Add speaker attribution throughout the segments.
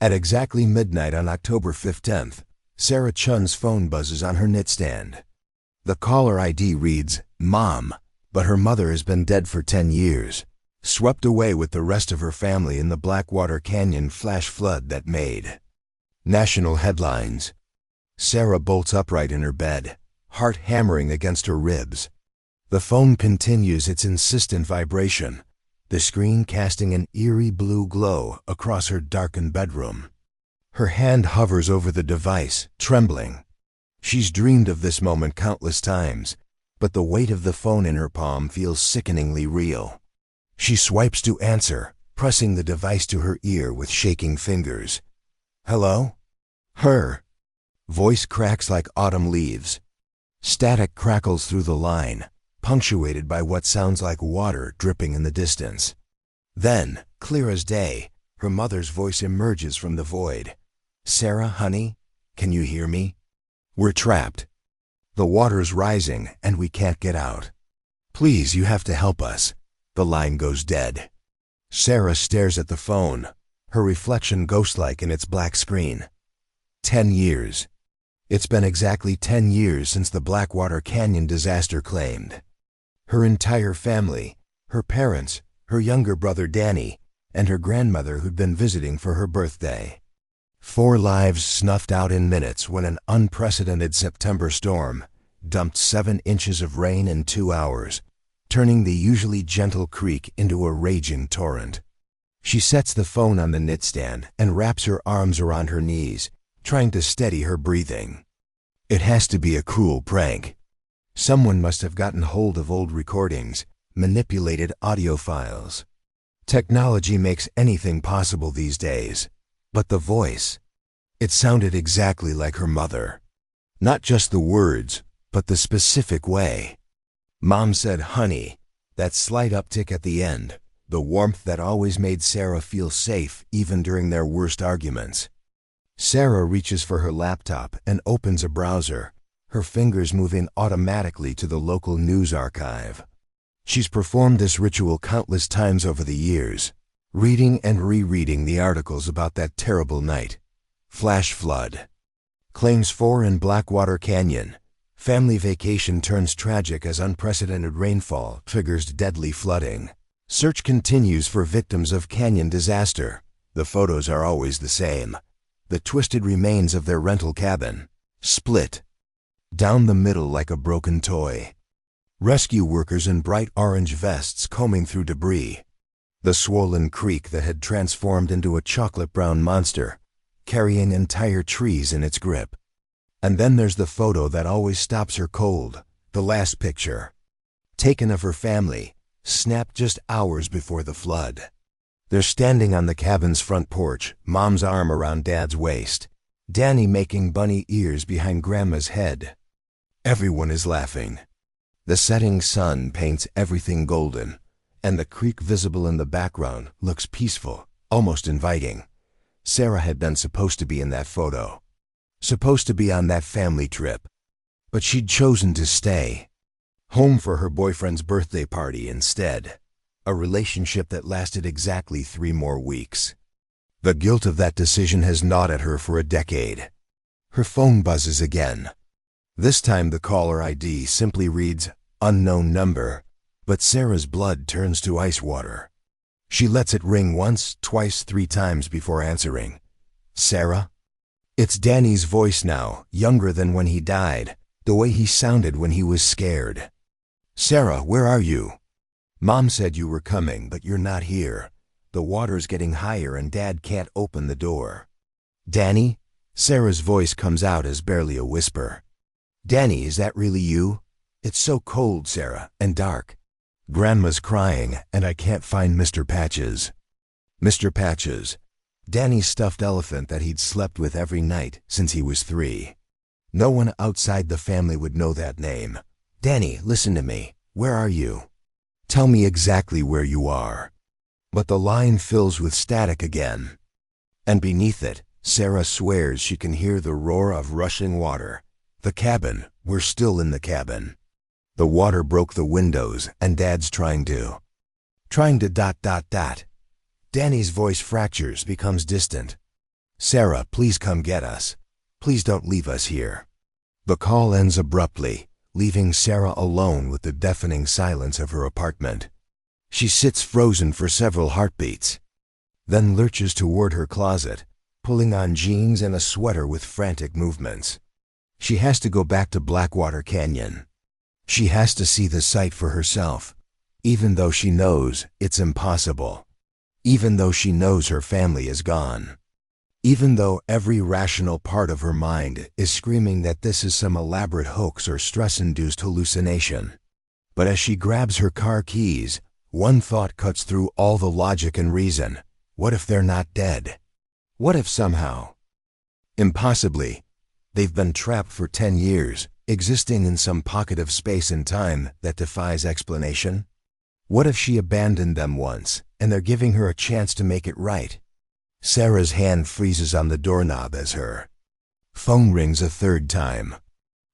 Speaker 1: At exactly midnight on October 15th, Sarah Chun's phone buzzes on her nightstand. The caller ID reads, "Mom," but her mother has been dead for 10 years, swept away with the rest of her family in the Blackwater Canyon flash flood that made national headlines. Sarah bolts upright in her bed, heart hammering against her ribs. The phone continues its insistent vibration, the screen casting an eerie blue glow across her darkened bedroom. Her hand hovers over the device, trembling. She's dreamed of this moment countless times, but the weight of the phone in her palm feels sickeningly real. She swipes to answer, pressing the device to her ear with shaking fingers. "Hello?" Her voice cracks like autumn leaves. Static crackles through the line, punctuated by what sounds like water dripping in the distance. Then, clear as day, her mother's voice emerges from the void. "Sarah, honey, can you hear me? We're trapped. The water's rising and we can't get out. Please, you have to help us." The line goes dead. Sarah stares at the phone, her reflection ghost-like in its black screen. 10 years. It's been exactly 10 years since the Blackwater Canyon disaster claimed her entire family, her parents, her younger brother Danny, and her grandmother who'd been visiting for her birthday. 4 lives snuffed out in minutes when an unprecedented September storm dumped 7 inches of rain in 2 hours, turning the usually gentle creek into a raging torrent. She sets the phone on the nightstand and wraps her arms around her knees, trying to steady her breathing. It has to be a cruel prank. Someone must have gotten hold of old recordings, manipulated audio files. Technology makes anything possible these days. But the voice, it sounded exactly like her mother. Not just the words, but the specific way. Mom said, "Honey," that slight uptick at the end, the warmth that always made Sarah feel safe even during their worst arguments. Sarah reaches for her laptop and opens a browser, her fingers moving automatically to the local news archive. She's performed this ritual countless times over the years, reading and rereading the articles about that terrible night. Flash flood. Claims 4 in Blackwater Canyon. Family vacation turns tragic as unprecedented rainfall triggers deadly flooding. Search continues for victims of canyon disaster. The photos are always the same. The twisted remains of their rental cabin, split down the middle like a broken toy. Rescue workers in bright orange vests combing through debris. The swollen creek that had transformed into a chocolate-brown monster, carrying entire trees in its grip. And then there's the photo that always stops her cold, the last picture. Taken of her family, snapped just hours before the flood. They're standing on the cabin's front porch, Mom's arm around Dad's waist, Danny making bunny ears behind Grandma's head. Everyone is laughing. The setting sun paints everything golden, and the creek visible in the background looks peaceful, almost inviting. Sarah had been supposed to be in that photo, supposed to be on that family trip, but she'd chosen to stay home for her boyfriend's birthday party instead, a relationship that lasted exactly 3 more weeks. The guilt of that decision has gnawed at her for a decade. Her phone buzzes again. This time the caller ID simply reads, "Unknown number," but Sarah's blood turns to ice water. She lets it ring once, twice, 3 times before answering. "Sarah?" It's Danny's voice now, younger than when he died, the way he sounded when he was scared. "Sarah, where are you? Mom said you were coming, but you're not here. The water's getting higher and Dad can't open the door." "Danny?" Sarah's voice comes out as barely a whisper. "Danny, is that really you? It's so cold, Sarah, and dark. Grandma's crying, and I can't find Mr. Patches." Mr. Patches, Danny's stuffed elephant that he'd slept with every night since he was 3. No one outside the family would know that name. "Danny, listen to me. Where are you? Tell me exactly where you are." But the line fills with static again. And beneath it, Sarah swears she can hear the roar of rushing water. The cabin, we're still in the cabin. The water broke the windows, and Dad's trying to. Danny's voice fractures, becomes distant. Sarah, please come get us. Please don't leave us here. The call ends abruptly, leaving Sarah alone with the deafening silence of her apartment. She sits frozen for several heartbeats, then lurches toward her closet, pulling on jeans and a sweater with frantic movements. She has to go back to Blackwater Canyon. She has to see the site for herself, even though she knows it's impossible. Even though she knows her family is gone. Even though every rational part of her mind is screaming that this is some elaborate hoax or stress-induced hallucination. But as she grabs her car keys, one thought cuts through all the logic and reason. What if they're not dead? What if somehow, impossibly, they've been trapped for 10 years, existing in some pocket of space and time that defies explanation? What if she abandoned them once, and they're giving her a chance to make it right? Sarah's hand freezes on the doorknob as her phone rings a third time.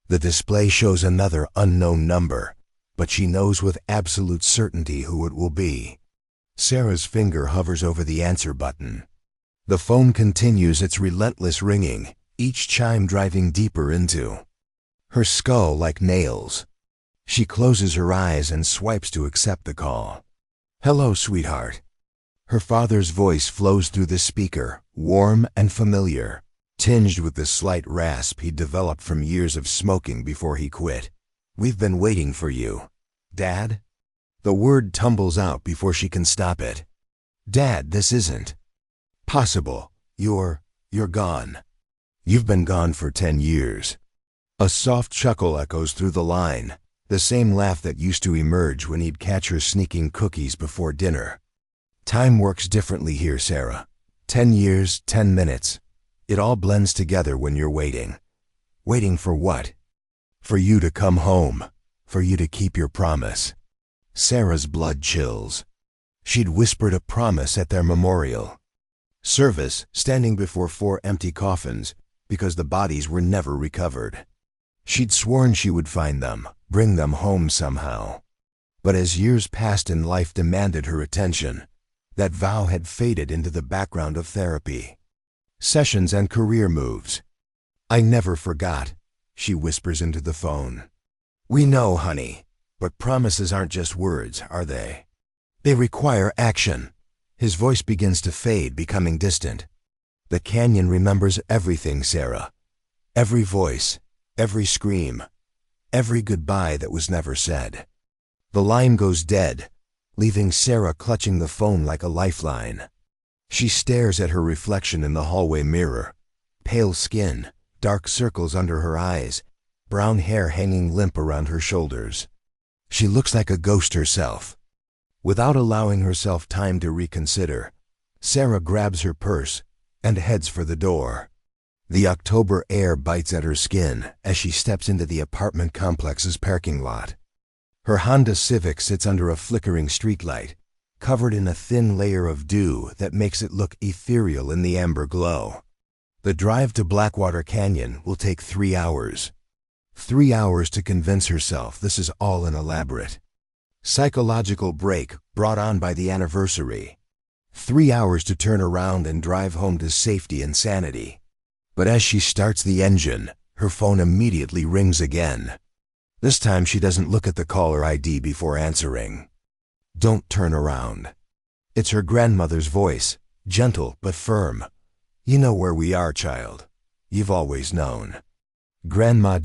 Speaker 1: The display shows another unknown number, but she knows with absolute certainty who it will be. Sarah's finger hovers over the answer button. The phone continues its relentless ringing, each chime driving deeper into her skull like nails. She closes her eyes and swipes to accept the call. "Hello, sweetheart." Her father's voice flows through the speaker, warm and familiar, tinged with the slight rasp he developed from years of smoking before he quit. "We've been waiting for you." "Dad?" The word tumbles out before she can stop it. "Dad, this isn't possible. You're gone. You've been gone for 10 years. A soft chuckle echoes through the line, the same laugh that used to emerge when he'd catch her sneaking cookies before dinner. Time works differently here, Sarah. 10 years, 10 minutes. It all blends together when you're waiting. Waiting for what? For you to come home. For you to keep your promise. Sarah's blood chills. She'd whispered a promise at their memorial service, standing before 4 empty coffins, because the bodies were never recovered. She'd sworn she would find them, bring them home somehow. But as years passed and life demanded her attention, that vow had faded into the background of therapy, sessions and career moves. "I never forgot," she whispers into the phone. "We know, honey, but promises aren't just words, are they? They require action." His voice begins to fade, becoming distant. "The canyon remembers everything, Sarah. Every voice, every scream, every goodbye that was never said." The line goes dead, leaving Sarah clutching the phone like a lifeline. She stares at her reflection in the hallway mirror. Pale skin, dark circles under her eyes, brown hair hanging limp around her shoulders. She looks like a ghost herself. Without allowing herself time to reconsider, Sarah grabs her purse and heads for the door. The October air bites at her skin as she steps into the apartment complex's parking lot. Her Honda Civic sits under a flickering streetlight, covered in a thin layer of dew that makes it look ethereal in the amber glow. The drive to Blackwater Canyon will take 3 hours. 3 hours to convince herself this is all an elaborate psychological break brought on by the anniversary. 3 hours to turn around and drive home to safety and sanity. But as she starts the engine, her phone immediately rings again. This time she doesn't look at the caller ID before answering. "Don't turn around." It's her grandmother's voice, gentle but firm. "You know where we are, child. You've always known." "Grandma ...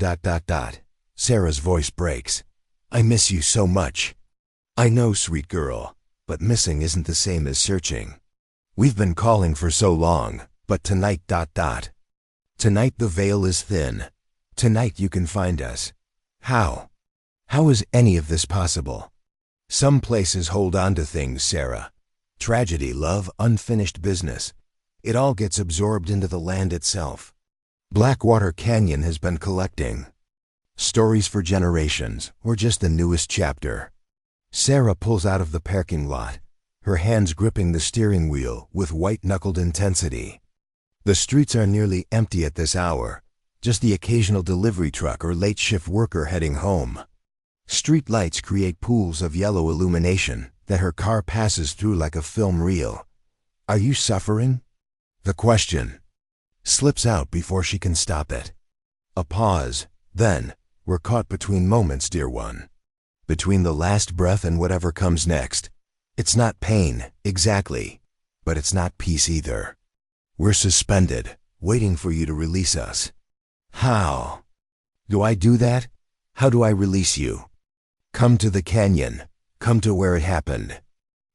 Speaker 1: Sarah's voice breaks. "I miss you so much." "I know, sweet girl, but missing isn't the same as searching. We've been calling for so long, but tonight ... Tonight the veil is thin. Tonight you can find us." How? How is any of this possible? Some places hold on to things, Sarah. Tragedy, love, unfinished business. It all gets absorbed into the land itself. Blackwater Canyon has been collecting stories for generations. We're just the newest chapter. Sarah pulls out of the parking lot, her hands gripping the steering wheel with white-knuckled intensity. The streets are nearly empty at this hour, just the occasional delivery truck or late-shift worker heading home. Street lights create pools of yellow illumination that her car passes through like a film reel. Are you suffering? The question, slips out before she can stop it. A pause, then, we're caught between moments, dear one. Between the last breath and whatever comes next. It's not pain, exactly, but it's not peace either. We're suspended, waiting for you to release us. How? Do I do that? How do I release you? Come to the canyon. Come to where it happened.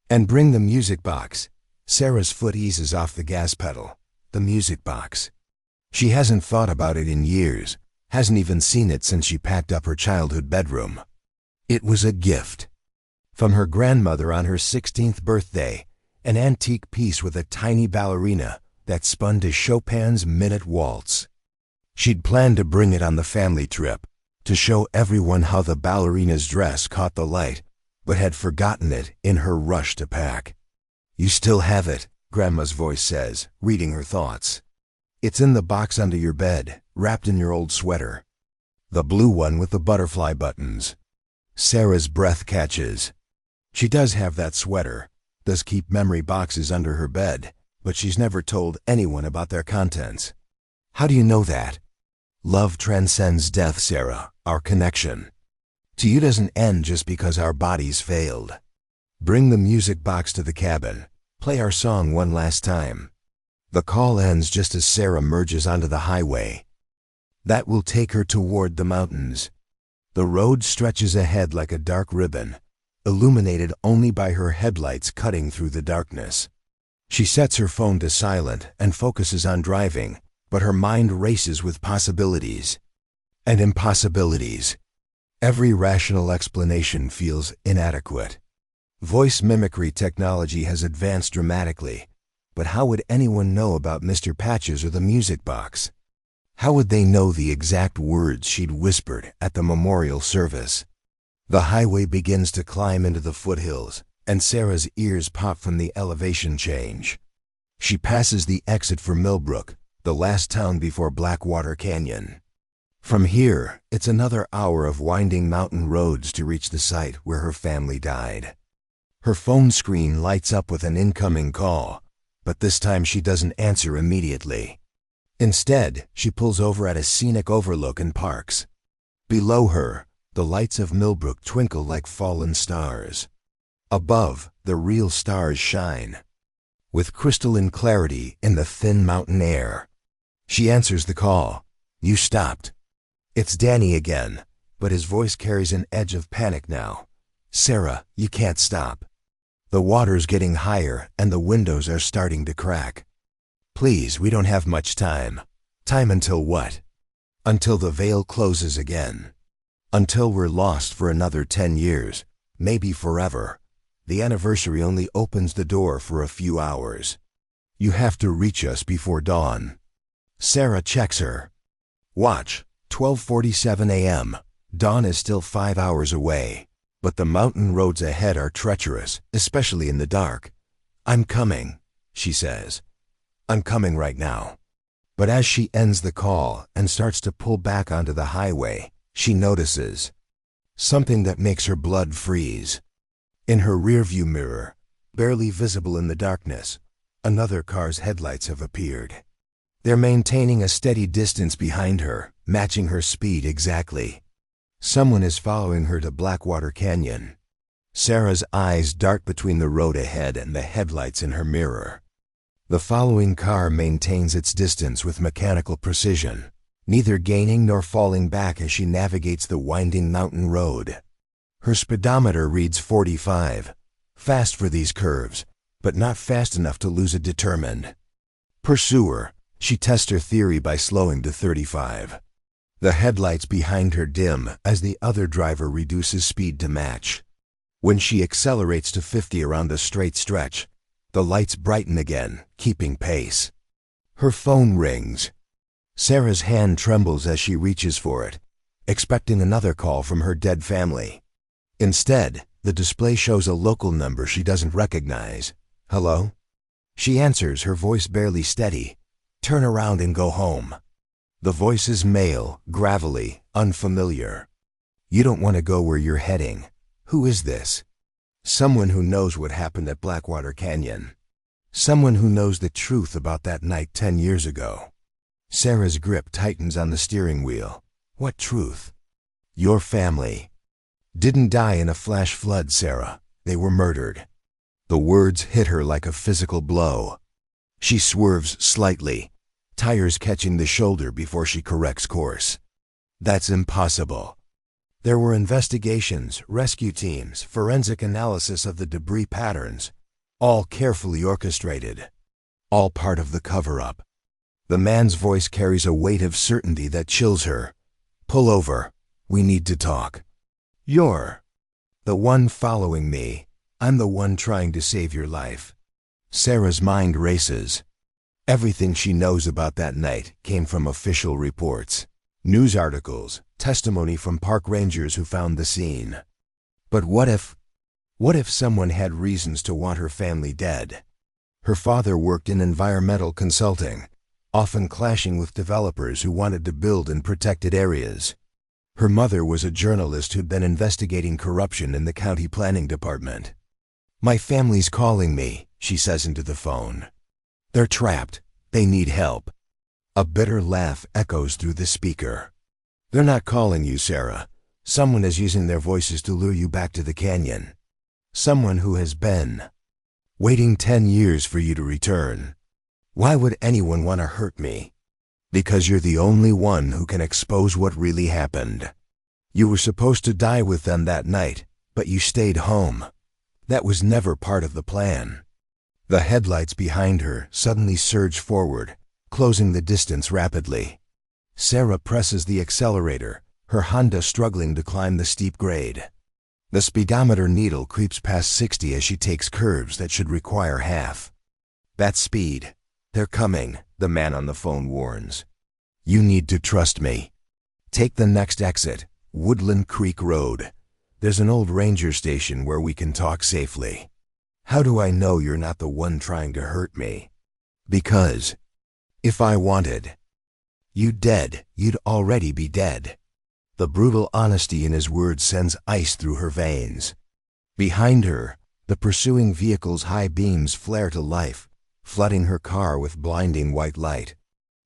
Speaker 1: And bring the music box. Sarah's foot eases off the gas pedal. The music box. She hasn't thought about it in years, hasn't even seen it since she packed up her childhood bedroom. It was a gift. From her grandmother on her 16th birthday, an antique piece with a tiny ballerina that spun to Chopin's Minute Waltz. She'd planned to bring it on the family trip, to show everyone how the ballerina's dress caught the light, but had forgotten it in her rush to pack. You still have it, Grandma's voice says, reading her thoughts. It's in the box under your bed, wrapped in your old sweater. The blue one with the butterfly buttons. Sarah's breath catches. She does have that sweater, does keep memory boxes under her bed, but she's never told anyone about their contents. How do you know that? Love transcends death, Sarah, our connection. To you doesn't end just because our bodies failed. Bring the music box to the cabin. Play our song one last time. The call ends just as Sarah merges onto the highway. That will take her toward the mountains. The road stretches ahead like a dark ribbon, illuminated only by her headlights cutting through the darkness. She sets her phone to silent and focuses on driving, but her mind races with possibilities and impossibilities. Every rational explanation feels inadequate. Voice mimicry technology has advanced dramatically, but how would anyone know about Mr. Patches or the music box? How would they know the exact words she'd whispered at the memorial service? The highway begins to climb into the foothills, and Sarah's ears pop from the elevation change. She passes the exit for Millbrook, the last town before Blackwater Canyon. From here, it's another hour of winding mountain roads to reach the site where her family died. Her phone screen lights up with an incoming call, but this time she doesn't answer immediately. Instead, she pulls over at a scenic overlook and parks. Below her, the lights of Millbrook twinkle like fallen stars. Above, the real stars shine, with crystalline clarity in the thin mountain air. She answers the call. You stopped. It's Danny again, but his voice carries an edge of panic now. Sarah, you can't stop. The water's getting higher and the windows are starting to crack. Please, we don't have much time. Time until what? Until the veil closes again. Until we're lost for another 10 years, maybe forever. The anniversary only opens the door for a few hours. You have to reach us before dawn. Sarah checks her watch. 12:47 a.m. Dawn is still 5 hours away, but the mountain roads ahead are treacherous, especially in the dark. I'm coming, she says. I'm coming right now. But as she ends the call and starts to pull back onto the highway, she notices something that makes her blood freeze. In her rearview mirror, barely visible in the darkness, another car's headlights have appeared. They're maintaining a steady distance behind her, matching her speed exactly. Someone is following her to Blackwater Canyon. Sarah's eyes dart between the road ahead and the headlights in her mirror. The following car maintains its distance with mechanical precision, neither gaining nor falling back as she navigates the winding mountain road. Her speedometer reads 45, fast for these curves, but not fast enough to lose it determined. Pursuer, she tests her theory by slowing to 35. The headlights behind her dim as the other driver reduces speed to match. When she accelerates to 50 around a straight stretch, the lights brighten again, keeping pace. Her phone rings. Sarah's hand trembles as she reaches for it, expecting another call from her dead family. Instead, the display shows a local number she doesn't recognize. Hello? She answers, her voice barely steady. Turn around and go home. The voice is male, gravelly, unfamiliar. You don't want to go where you're heading. Who is this? Someone who knows what happened at Blackwater Canyon. Someone who knows the truth about that night 10 years ago. Sarah's grip tightens on the steering wheel. What truth? Your family didn't die in a flash flood, Sarah. They were murdered. The words hit her like a physical blow. She swerves slightly, tires catching the shoulder before she corrects course. That's impossible. There were investigations, rescue teams, forensic analysis of the debris patterns, all carefully orchestrated, all part of the cover-up. The man's voice carries a weight of certainty that chills her. Pull over. We need to talk. You're the one following me. I'm the one trying to save your life. Sarah's mind races. Everything she knows about that night came from official reports, news articles, testimony from park rangers who found the scene. But what if someone had reasons to want her family dead? Her father worked in environmental consulting, often clashing with developers who wanted to build in protected areas. Her mother was a journalist who'd been investigating corruption in the county planning department. My family's calling me, she says into the phone. They're trapped. They need help. A bitter laugh echoes through the speaker. They're not calling you, Sarah. Someone is using their voices to lure you back to the canyon. Someone who has been waiting 10 years for you to return. Why would anyone want to hurt me? Because you're the only one who can expose what really happened. You were supposed to die with them that night, but you stayed home. That was never part of the plan. The headlights behind her suddenly surge forward, closing the distance rapidly. Sarah presses the accelerator, her Honda struggling to climb the steep grade. The speedometer needle creeps past 60 as she takes curves that should require half. That's speed. They're coming, the man on the phone warns. You need to trust me. Take the next exit, Woodland Creek Road. There's an old ranger station where we can talk safely. How do I know you're not the one trying to hurt me? Because if I wanted you dead, you'd already be dead. The brutal honesty in his words sends ice through her veins. Behind her, the pursuing vehicle's high beams flare to life, flooding her car with blinding white light.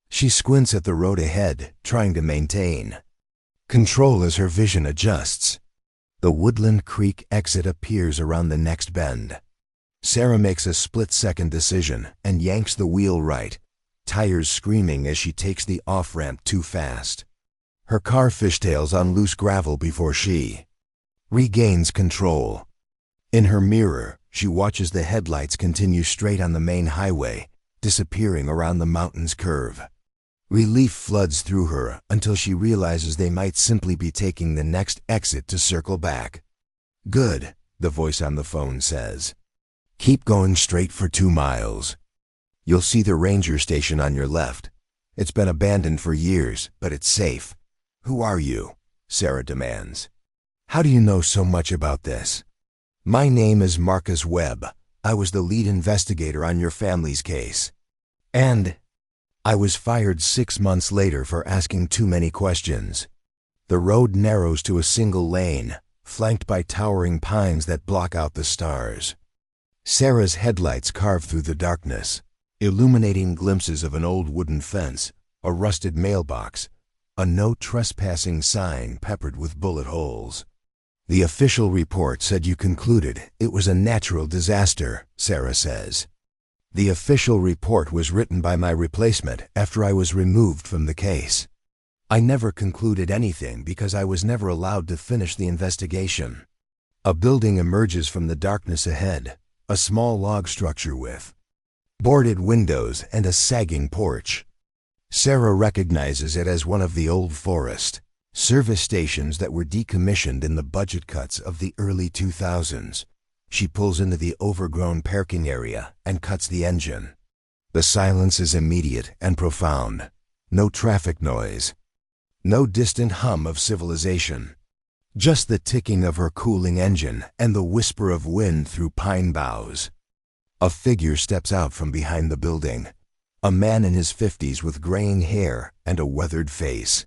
Speaker 1: She squints at the road ahead, trying to maintain control as her vision adjusts. The Woodland Creek exit appears around the next bend. Sarah makes a split-second decision and yanks the wheel right, tires screaming as she takes the off-ramp too fast. Her car fishtails on loose gravel before she regains control. In her mirror, she watches the headlights continue straight on the main highway, disappearing around the mountain's curve. Relief floods through her until she realizes they might simply be taking the next exit to circle back. Good, the voice on the phone says. Keep going straight for 2 miles. You'll see the ranger station on your left. It's been abandoned for years, but it's safe. Who are you? Sarah demands. How do you know so much about this? My name is Marcus Webb. I was the lead investigator on your family's case. And I was fired 6 months later for asking too many questions. The road narrows to a single lane, flanked by towering pines that block out the stars. Sarah's headlights carve through the darkness, illuminating glimpses of an old wooden fence, a rusted mailbox, a no trespassing sign peppered with bullet holes. The official report said you concluded it was a natural disaster, Sarah says. The official report was written by my replacement after I was removed from the case. I never concluded anything because I was never allowed to finish the investigation. A building emerges from the darkness ahead, a small log structure with boarded windows and a sagging porch. Sarah recognizes it as one of the old Forest Service stations that were decommissioned in the budget cuts of the early 2000s. She pulls into the overgrown parking area and cuts the engine. The silence is immediate and profound. No traffic noise. No distant hum of civilization. Just the ticking of her cooling engine and the whisper of wind through pine boughs. A figure steps out from behind the building. A man in his 50s with graying hair and a weathered face.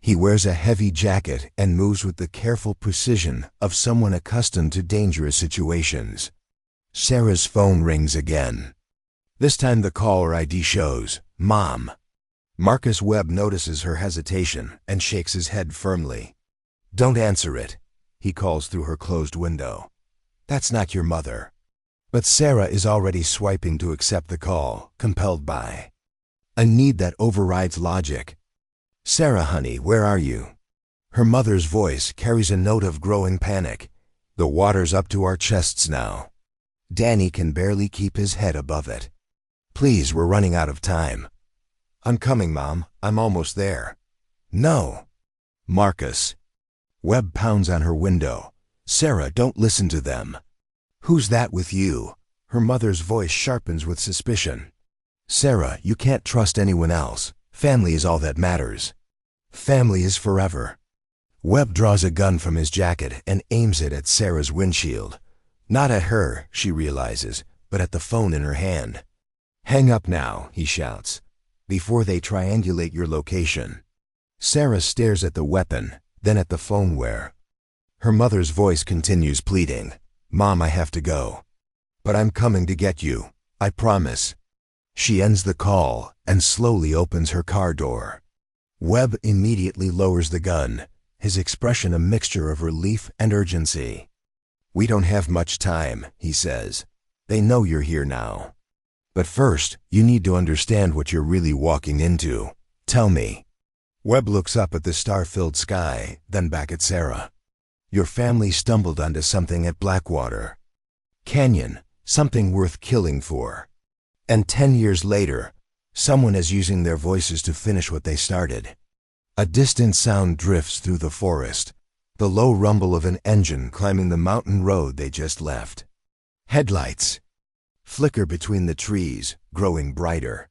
Speaker 1: He wears a heavy jacket and moves with the careful precision of someone accustomed to dangerous situations. Sarah's phone rings again. This time the caller ID shows Mom. Marcus Webb notices her hesitation and shakes his head firmly. "Don't answer it," he calls through her closed window. "That's not your mother." But Sarah is already swiping to accept the call, compelled by a need that overrides logic. "Sarah, honey, where are you?" Her mother's voice carries a note of growing panic. "The water's up to our chests now." Danny can barely keep his head above it. "Please, we're running out of time." "I'm coming, Mom. I'm almost there." "No." Marcus. Webb pounds on her window. "Sarah, don't listen to them." "Who's that with you?" Her mother's voice sharpens with suspicion. "Sarah, you can't trust anyone else. Family is all that matters." "Family is forever." Webb draws a gun from his jacket and aims it at Sarah's windshield. Not at her, she realizes, but at the phone in her hand. "Hang up now," he shouts, "before they triangulate your location." Sarah stares at the weapon, then at the phoneware. Her mother's voice continues pleading. "Mom, I have to go. But I'm coming to get you. I promise." She ends the call and slowly opens her car door. Webb immediately lowers the gun, his expression a mixture of relief and urgency. "We don't have much time," he says. "They know you're here now. But first, you need to understand what you're really walking into. Tell me." Webb looks up at the star-filled sky, then back at Sarah. "Your family stumbled onto something at Blackwater Canyon, something worth killing for. And 10 years later, someone is using their voices to finish what they started." A distant sound drifts through the forest, the low rumble of an engine climbing the mountain road they just left. Headlights flicker between the trees, growing brighter.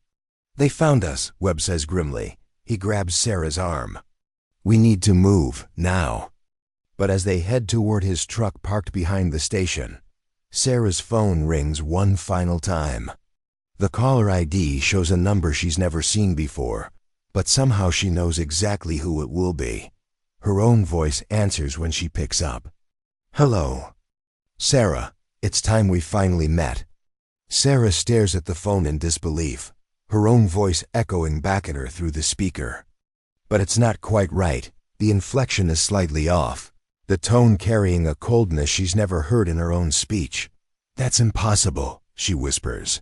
Speaker 1: "They found us," Webb says grimly. He grabs Sarah's arm. "We need to move, now." But as they head toward his truck parked behind the station, Sarah's phone rings one final time. The caller ID shows a number she's never seen before, but somehow she knows exactly who it will be. Her own voice answers when she picks up. "Hello. Sarah, it's time we finally met." Sarah stares at the phone in disbelief, her own voice echoing back at her through the speaker. But it's not quite right. The inflection is slightly off, the tone carrying a coldness she's never heard in her own speech. "That's impossible," she whispers.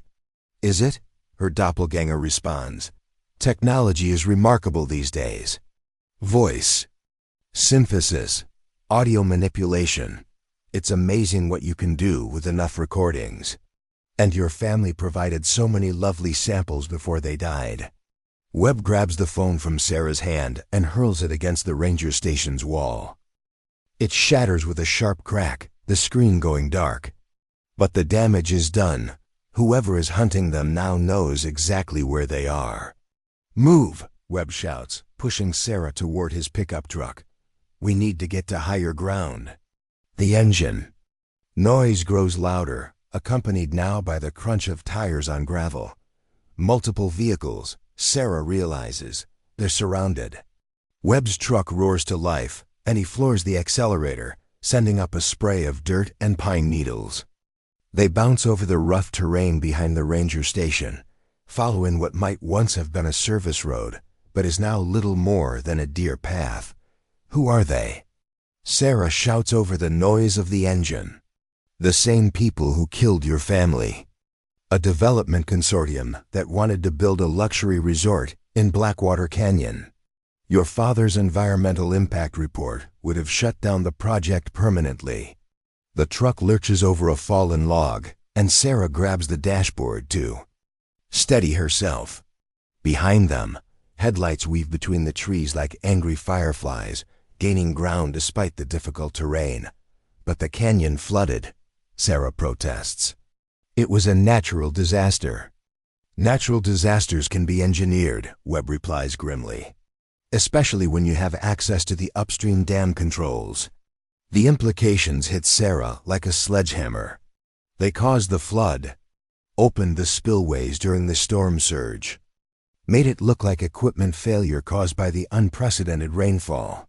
Speaker 1: "Is it?" her doppelganger responds. "Technology is remarkable these days. Voice, synthesis, audio manipulation. It's amazing what you can do with enough recordings. And your family provided so many lovely samples before they died." Webb grabs the phone from Sarah's hand and hurls it against the ranger station's wall. It shatters with a sharp crack, the screen going dark. But the damage is done. Whoever is hunting them now knows exactly where they are. "Move," Webb shouts, pushing Sarah toward his pickup truck. "We need to get to higher ground." The engine. Noise grows louder, accompanied now by the crunch of tires on gravel. Multiple vehicles, Sarah realizes. They're surrounded. Webb's truck roars to life, and he floors the accelerator, sending up a spray of dirt and pine needles. They bounce over the rough terrain behind the ranger station, following what might once have been a service road, but is now little more than a deer path. Who are they? Sarah shouts over the noise of the engine. "The same people who killed your family. A development consortium that wanted to build a luxury resort in Blackwater Canyon. Your father's environmental impact report would have shut down the project permanently." The truck lurches over a fallen log, and Sarah grabs the dashboard to steady herself. Behind them, headlights weave between the trees like angry fireflies, gaining ground despite the difficult terrain. "But the canyon flooded," Sarah protests. "It was a natural disaster." "Natural disasters can be engineered," Webb replies grimly. "Especially when you have access to the upstream dam controls." The implications hit Sarah like a sledgehammer. They caused the flood, opened the spillways during the storm surge, made it look like equipment failure caused by the unprecedented rainfall.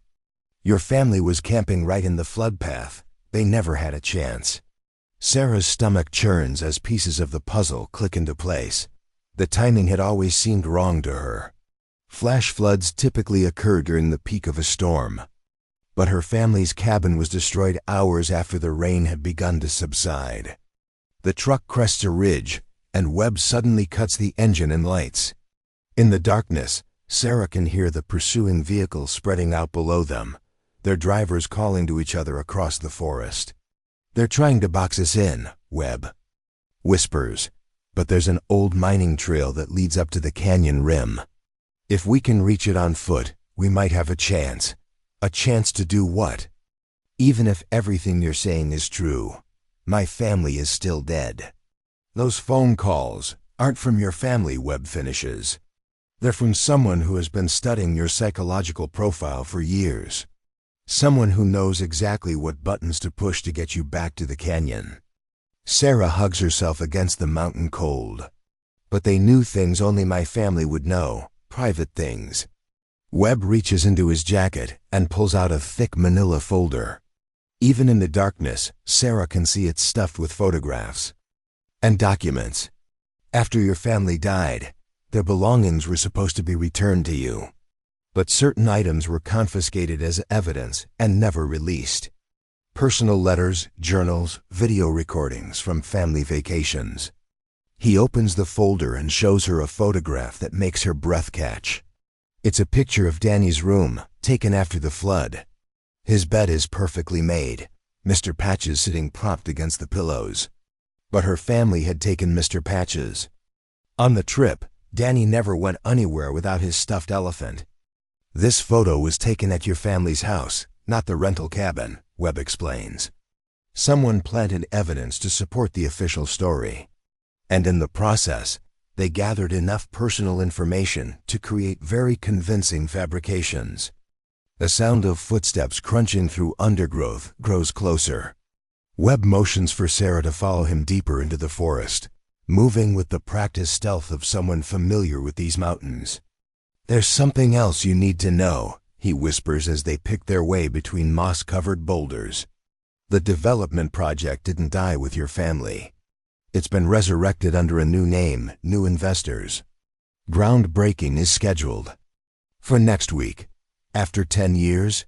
Speaker 1: Your family was camping right in the flood path. They never had a chance. Sarah's stomach churns as pieces of the puzzle click into place. The timing had always seemed wrong to her. Flash floods typically occur during the peak of a storm, but her family's cabin was destroyed hours after the rain had begun to subside. The truck crests a ridge, and Webb suddenly cuts the engine and lights. In the darkness, Sarah can hear the pursuing vehicle spreading out below them, their drivers calling to each other across the forest. "They're trying to box us in," Webb whispers, "but there's an old mining trail that leads up to the canyon rim. If we can reach it on foot, we might have a chance. A chance to do what? Even if everything you're saying is true, my family is still dead." "Those phone calls aren't from your family," Webb finishes. "They're from someone who has been studying your psychological profile for years. Someone who knows exactly what buttons to push to get you back to the canyon." Sarah hugs herself against the mountain cold. "But they knew things only my family would know, private things." Webb reaches into his jacket and pulls out a thick manila folder. Even in the darkness, Sarah can see it stuffed with photographs and documents. After your family died, their belongings were supposed to be returned to you. But certain items were confiscated as evidence and never released. Personal letters, journals, video recordings from family vacations. He opens the folder and shows her a photograph that makes her breath catch. It's a picture of Danny's room, taken after the flood. His bed is perfectly made, Mr. Patches sitting propped against the pillows. But her family had taken Mr. Patches. On the trip, Danny never went anywhere without his stuffed elephant. "This photo was taken at your family's house, not the rental cabin," Webb explains. "Someone planted evidence to support the official story. And in the process, they gathered enough personal information to create very convincing fabrications." The sound of footsteps crunching through undergrowth grows closer. Webb motions for Sarah to follow him deeper into the forest, moving with the practiced stealth of someone familiar with these mountains. "There's something else you need to know," he whispers as they pick their way between moss-covered boulders. "The development project didn't die with your family. It's been resurrected under a new name, new investors. Groundbreaking is scheduled for next week. After 10 years,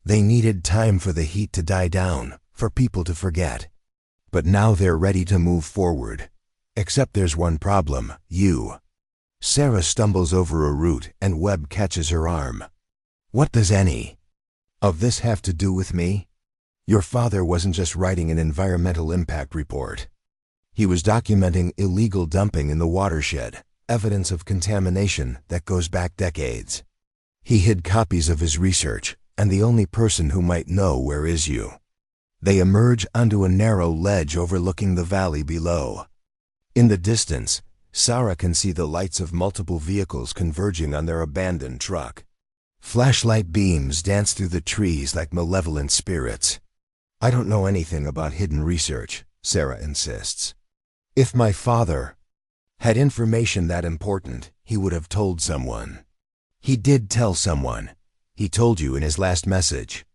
Speaker 1: they needed time for the heat to die down, for people to forget. But now they're ready to move forward. Except there's one problem, you." Sarah stumbles over a root and Webb catches her arm. "What does any of this have to do with me? Your father wasn't just writing an environmental impact report. He was documenting illegal dumping in the watershed, evidence of contamination that goes back decades. He hid copies of his research, and the only person who might know where is you." They emerge onto a narrow ledge overlooking the valley below. In the distance, Sarah can see the lights of multiple vehicles converging on their abandoned truck. Flashlight beams dance through the trees like malevolent spirits. "I don't know anything about hidden research," Sarah insists. "If my father had information that important, he would have told someone. He did tell someone. He told you in his last message."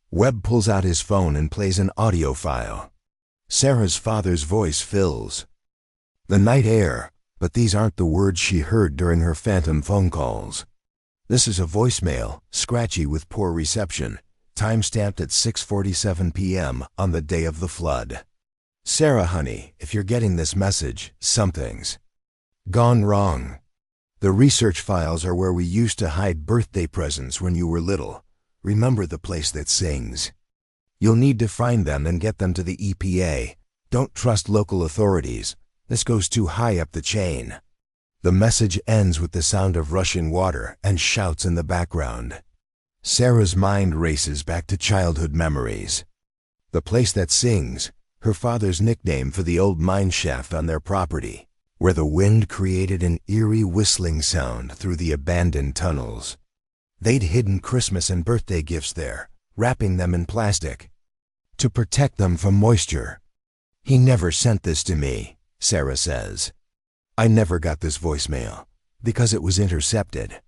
Speaker 1: Webb pulls out his phone and plays an audio file. Sarah's father's voice fills the night air, but these aren't the words she heard during her phantom phone calls. This is a voicemail, scratchy with poor reception, time-stamped at 6:47 p.m. on the day of the flood. "Sarah, honey, if you're getting this message, something's gone wrong. The research files are where we used to hide birthday presents when you were little. Remember the place that sings? You'll need to find them and get them to the EPA. Don't trust local authorities. This goes too high up the chain." The message ends with the sound of rushing water and shouts in the background. Sarah's mind races back to childhood memories. The place that sings, her father's nickname for the old mine shaft on their property, where the wind created an eerie whistling sound through the abandoned tunnels. They'd hidden Christmas and birthday gifts there, wrapping them in plastic to protect them from moisture. "He never sent this to me," Sarah says. "I never got this voicemail, because it was intercepted.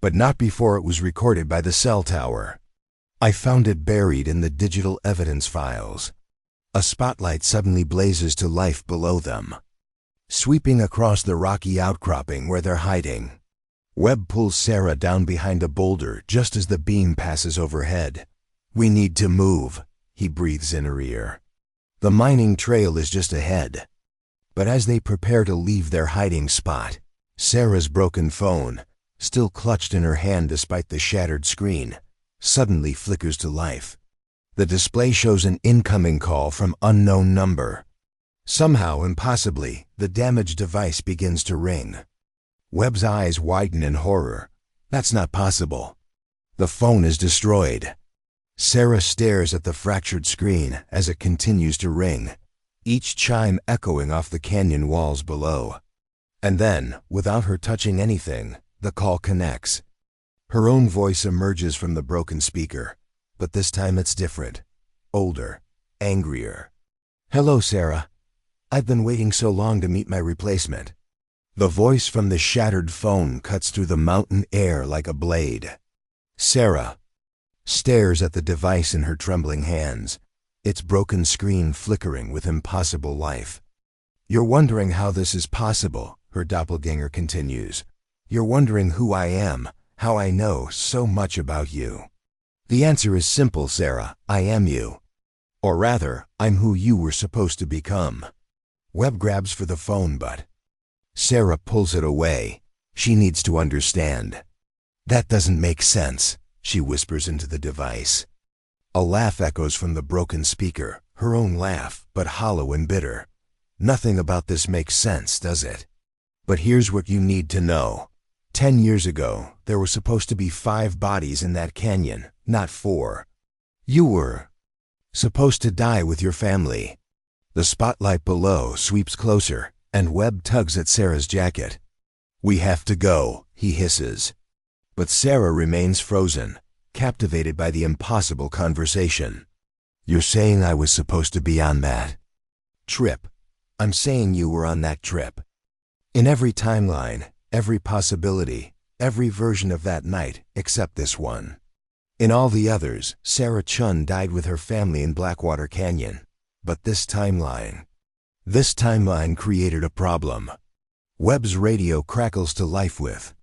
Speaker 1: But not before it was recorded by the cell tower. I found it buried in the digital evidence files." A spotlight suddenly blazes to life below them, sweeping across the rocky outcropping where they're hiding. Webb pulls Sarah down behind a boulder just as the beam passes overhead. "We need to move," he breathes in her ear. "The mining trail is just ahead." But as they prepare to leave their hiding spot, Sarah's broken phone, still clutched in her hand despite the shattered screen, suddenly flickers to life. The display shows an incoming call from unknown number. Somehow, impossibly, the damaged device begins to ring. Webb's eyes widen in horror. That's not possible. The phone is destroyed. Sarah stares at the fractured screen as it continues to ring, each chime echoing off the canyon walls below. And then, without her touching anything, the call connects. Her own voice emerges from the broken speaker, but this time it's different. Older, angrier. "Hello, Sarah. I've been waiting so long to meet my replacement." The voice from the shattered phone cuts through the mountain air like a blade. Sarah stares at the device in her trembling hands, its broken screen flickering with impossible life. "You're wondering how this is possible," her doppelganger continues. "You're wondering who I am, how I know so much about you. The answer is simple, Sarah. I am you. Or rather, I'm who you were supposed to become." Webb grabs for the phone, but Sarah pulls it away. She needs to understand. "That doesn't make sense," she whispers into the device. A laugh echoes from the broken speaker, her own laugh, but hollow and bitter. "Nothing about this makes sense, does it? But here's what you need to know. 10 years ago, there were supposed to be 5 bodies in that canyon, not 4. You were supposed to die with your family." The spotlight below sweeps closer, and Webb tugs at Sarah's jacket. "We have to go," he hisses. But Sarah remains frozen, captivated by the impossible conversation. "You're saying I was supposed to be on that trip?" "I'm saying you were on that trip. In every timeline, every possibility, every version of that night except this one. In all the others, Sarah Chun died with her family in Blackwater Canyon. But this timeline created a problem." Webb's radio crackles to life with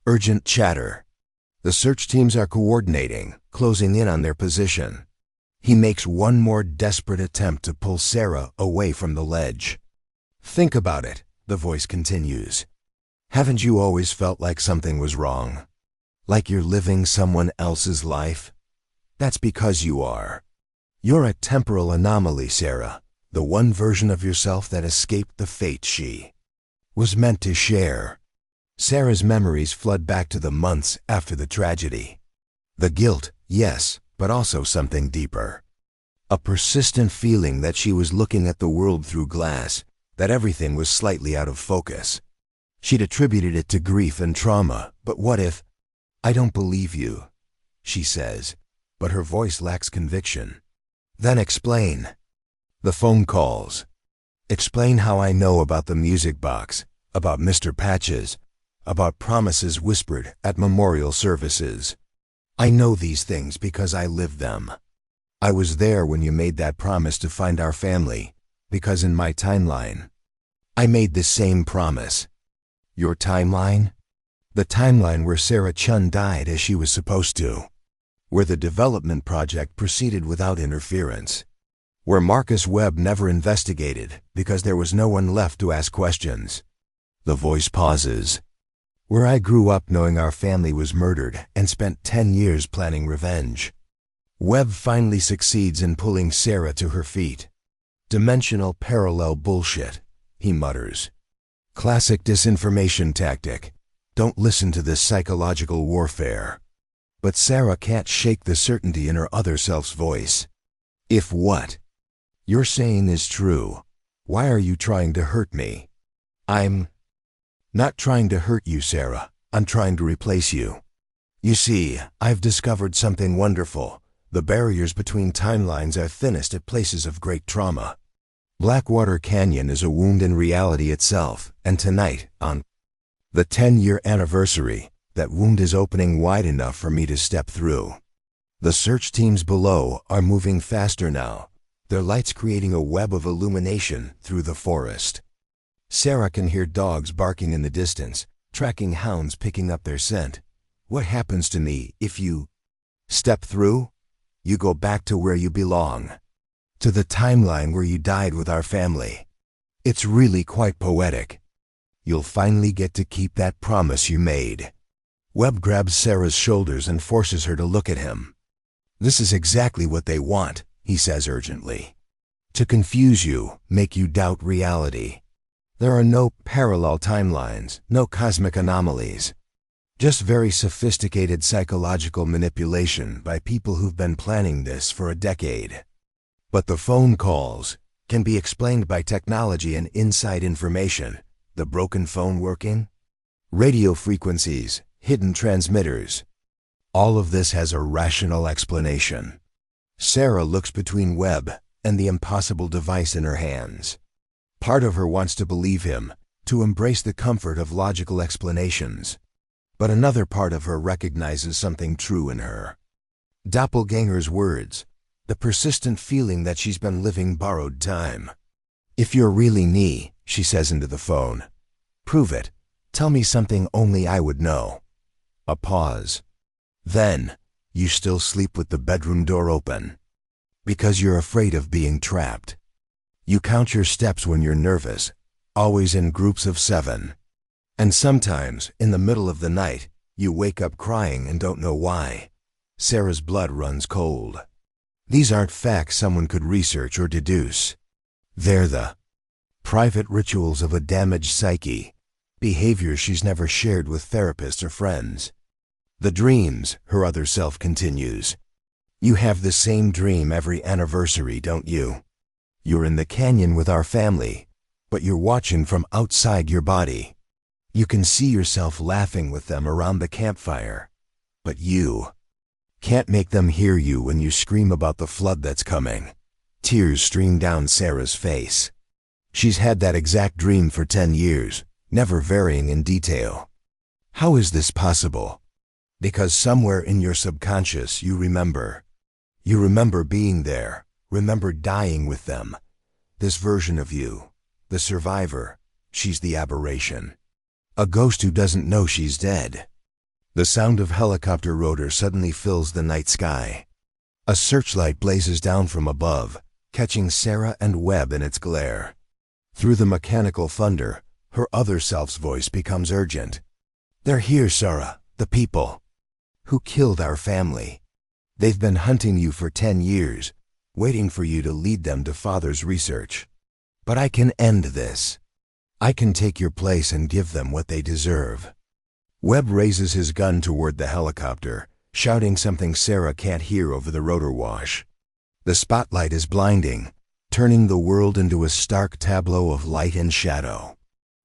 Speaker 1: urgent chatter. The search teams are coordinating, closing in on their position. He makes one more desperate attempt to pull Sarah away from the ledge. "Think about it," the voice continues. "Haven't you always felt like something was wrong? Like you're living someone else's life? That's because you are. You're a temporal anomaly, Sarah, the one version of yourself that escaped the fate she was meant to share." Sarah's memories flood back to the months after the tragedy. The guilt, yes, but also something deeper. A persistent feeling that she was looking at the world through glass, that everything was slightly out of focus. She'd attributed it to grief and trauma, but what if— "I don't believe you," she says, but her voice lacks conviction. "Then explain." The phone calls. "Explain how I know about the music box, about Mr. Patches, about promises whispered at memorial services. I know these things because I lived them. I was there when you made that promise to find our family, because in my timeline, I made the same promise." "Your timeline?" "The timeline where Sarah Chun died as she was supposed to. Where the development project proceeded without interference. Where Marcus Webb never investigated because there was no one left to ask questions." The voice pauses. "Where I grew up knowing our family was murdered and spent 10 years planning revenge." Webb finally succeeds in pulling Sarah to her feet. "Dimensional parallel bullshit," he mutters. "Classic disinformation tactic. Don't listen to this psychological warfare." But Sarah can't shake the certainty in her other self's voice. "If what you're saying is true, why are you trying to hurt me?" "I'm not trying to hurt you, Sarah. I'm trying to replace you. You see, I've discovered something wonderful. The barriers between timelines are thinnest at places of great trauma. Blackwater Canyon is a wound in reality itself, and tonight, on the 10-year anniversary, that wound is opening wide enough for me to step through. The search teams below are moving faster now, their lights creating a web of illumination through the forest. Sarah can hear dogs barking in the distance, tracking hounds picking up their scent. What happens to me if you step through? You go back to where you belong. To the timeline where you died with our family. It's really quite poetic. You'll finally get to keep that promise you made. Webb grabs Sarah's shoulders and forces her to look at him. This is exactly what they want, he says urgently. To confuse you, make you doubt reality. There are no parallel timelines, no cosmic anomalies. Just very sophisticated psychological manipulation by people who've been planning this for a decade. But the phone calls can be explained by technology and inside information. The broken phone working, radio frequencies, hidden transmitters. All of this has a rational explanation. Sarah looks between Webb and the impossible device in her hands. Part of her wants to believe him, to embrace the comfort of logical explanations. But another part of her recognizes something true in her. Doppelganger's words, the persistent feeling that she's been living borrowed time. If you're really me, she says into the phone, prove it. Tell me something only I would know. A pause. Then, you still sleep with the bedroom door open. Because you're afraid of being trapped. You count your steps when you're nervous, always in groups of 7. And sometimes, in the middle of the night, you wake up crying and don't know why. Sarah's blood runs cold. These aren't facts someone could research or deduce. They're the private rituals of a damaged psyche, behaviors she's never shared with therapists or friends. The dreams, her other self continues. You have the same dream every anniversary, don't you? You're in the canyon with our family, but you're watching from outside your body. You can see yourself laughing with them around the campfire, but you can't make them hear you when you scream about the flood that's coming. Tears stream down Sarah's face. She's had that exact dream for 10 years, never varying in detail. How is this possible? Because somewhere in your subconscious you remember. You remember being there, remember dying with them. This version of you, the survivor, she's the aberration. A ghost who doesn't know she's dead. The sound of helicopter rotor suddenly fills the night sky. A searchlight blazes down from above, catching Sarah and Webb in its glare. Through the mechanical thunder, her other self's voice becomes urgent. They're here, Sarah, the people who killed our family. They've been hunting you for 10 years, waiting for you to lead them to Father's research. But I can end this. I can take your place and give them what they deserve. Webb raises his gun toward the helicopter, shouting something Sarah can't hear over the rotor wash. The spotlight is blinding, turning the world into a stark tableau of light and shadow.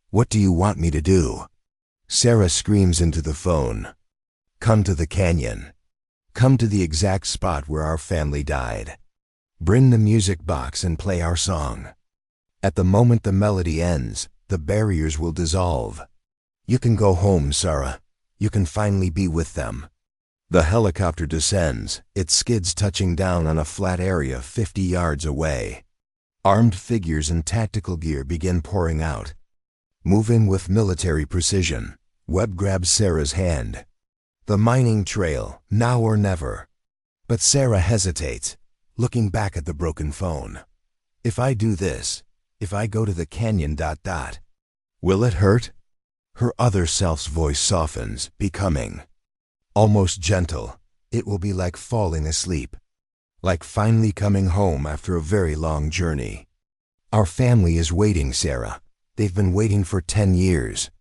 Speaker 1: What do you want me to do? Sarah screams into the phone. Come to the canyon. Come to the exact spot where our family died. Bring the music box and play our song. At the moment the melody ends, the barriers will dissolve. You can go home, Sarah. You can finally be with them. The helicopter descends, its skids touching down on a flat area 50 yards away. Armed figures in tactical gear begin pouring out. Moving with military precision, Webb grabs Sarah's hand. The mining trail, now or never. But Sarah hesitates, looking back at the broken phone. If I do this, if I go to the canyon ... will it hurt? Her other self's voice softens, becoming almost gentle. It will be like falling asleep. Like finally coming home after a very long journey. Our family is waiting, Sarah. They've been waiting for 10 years.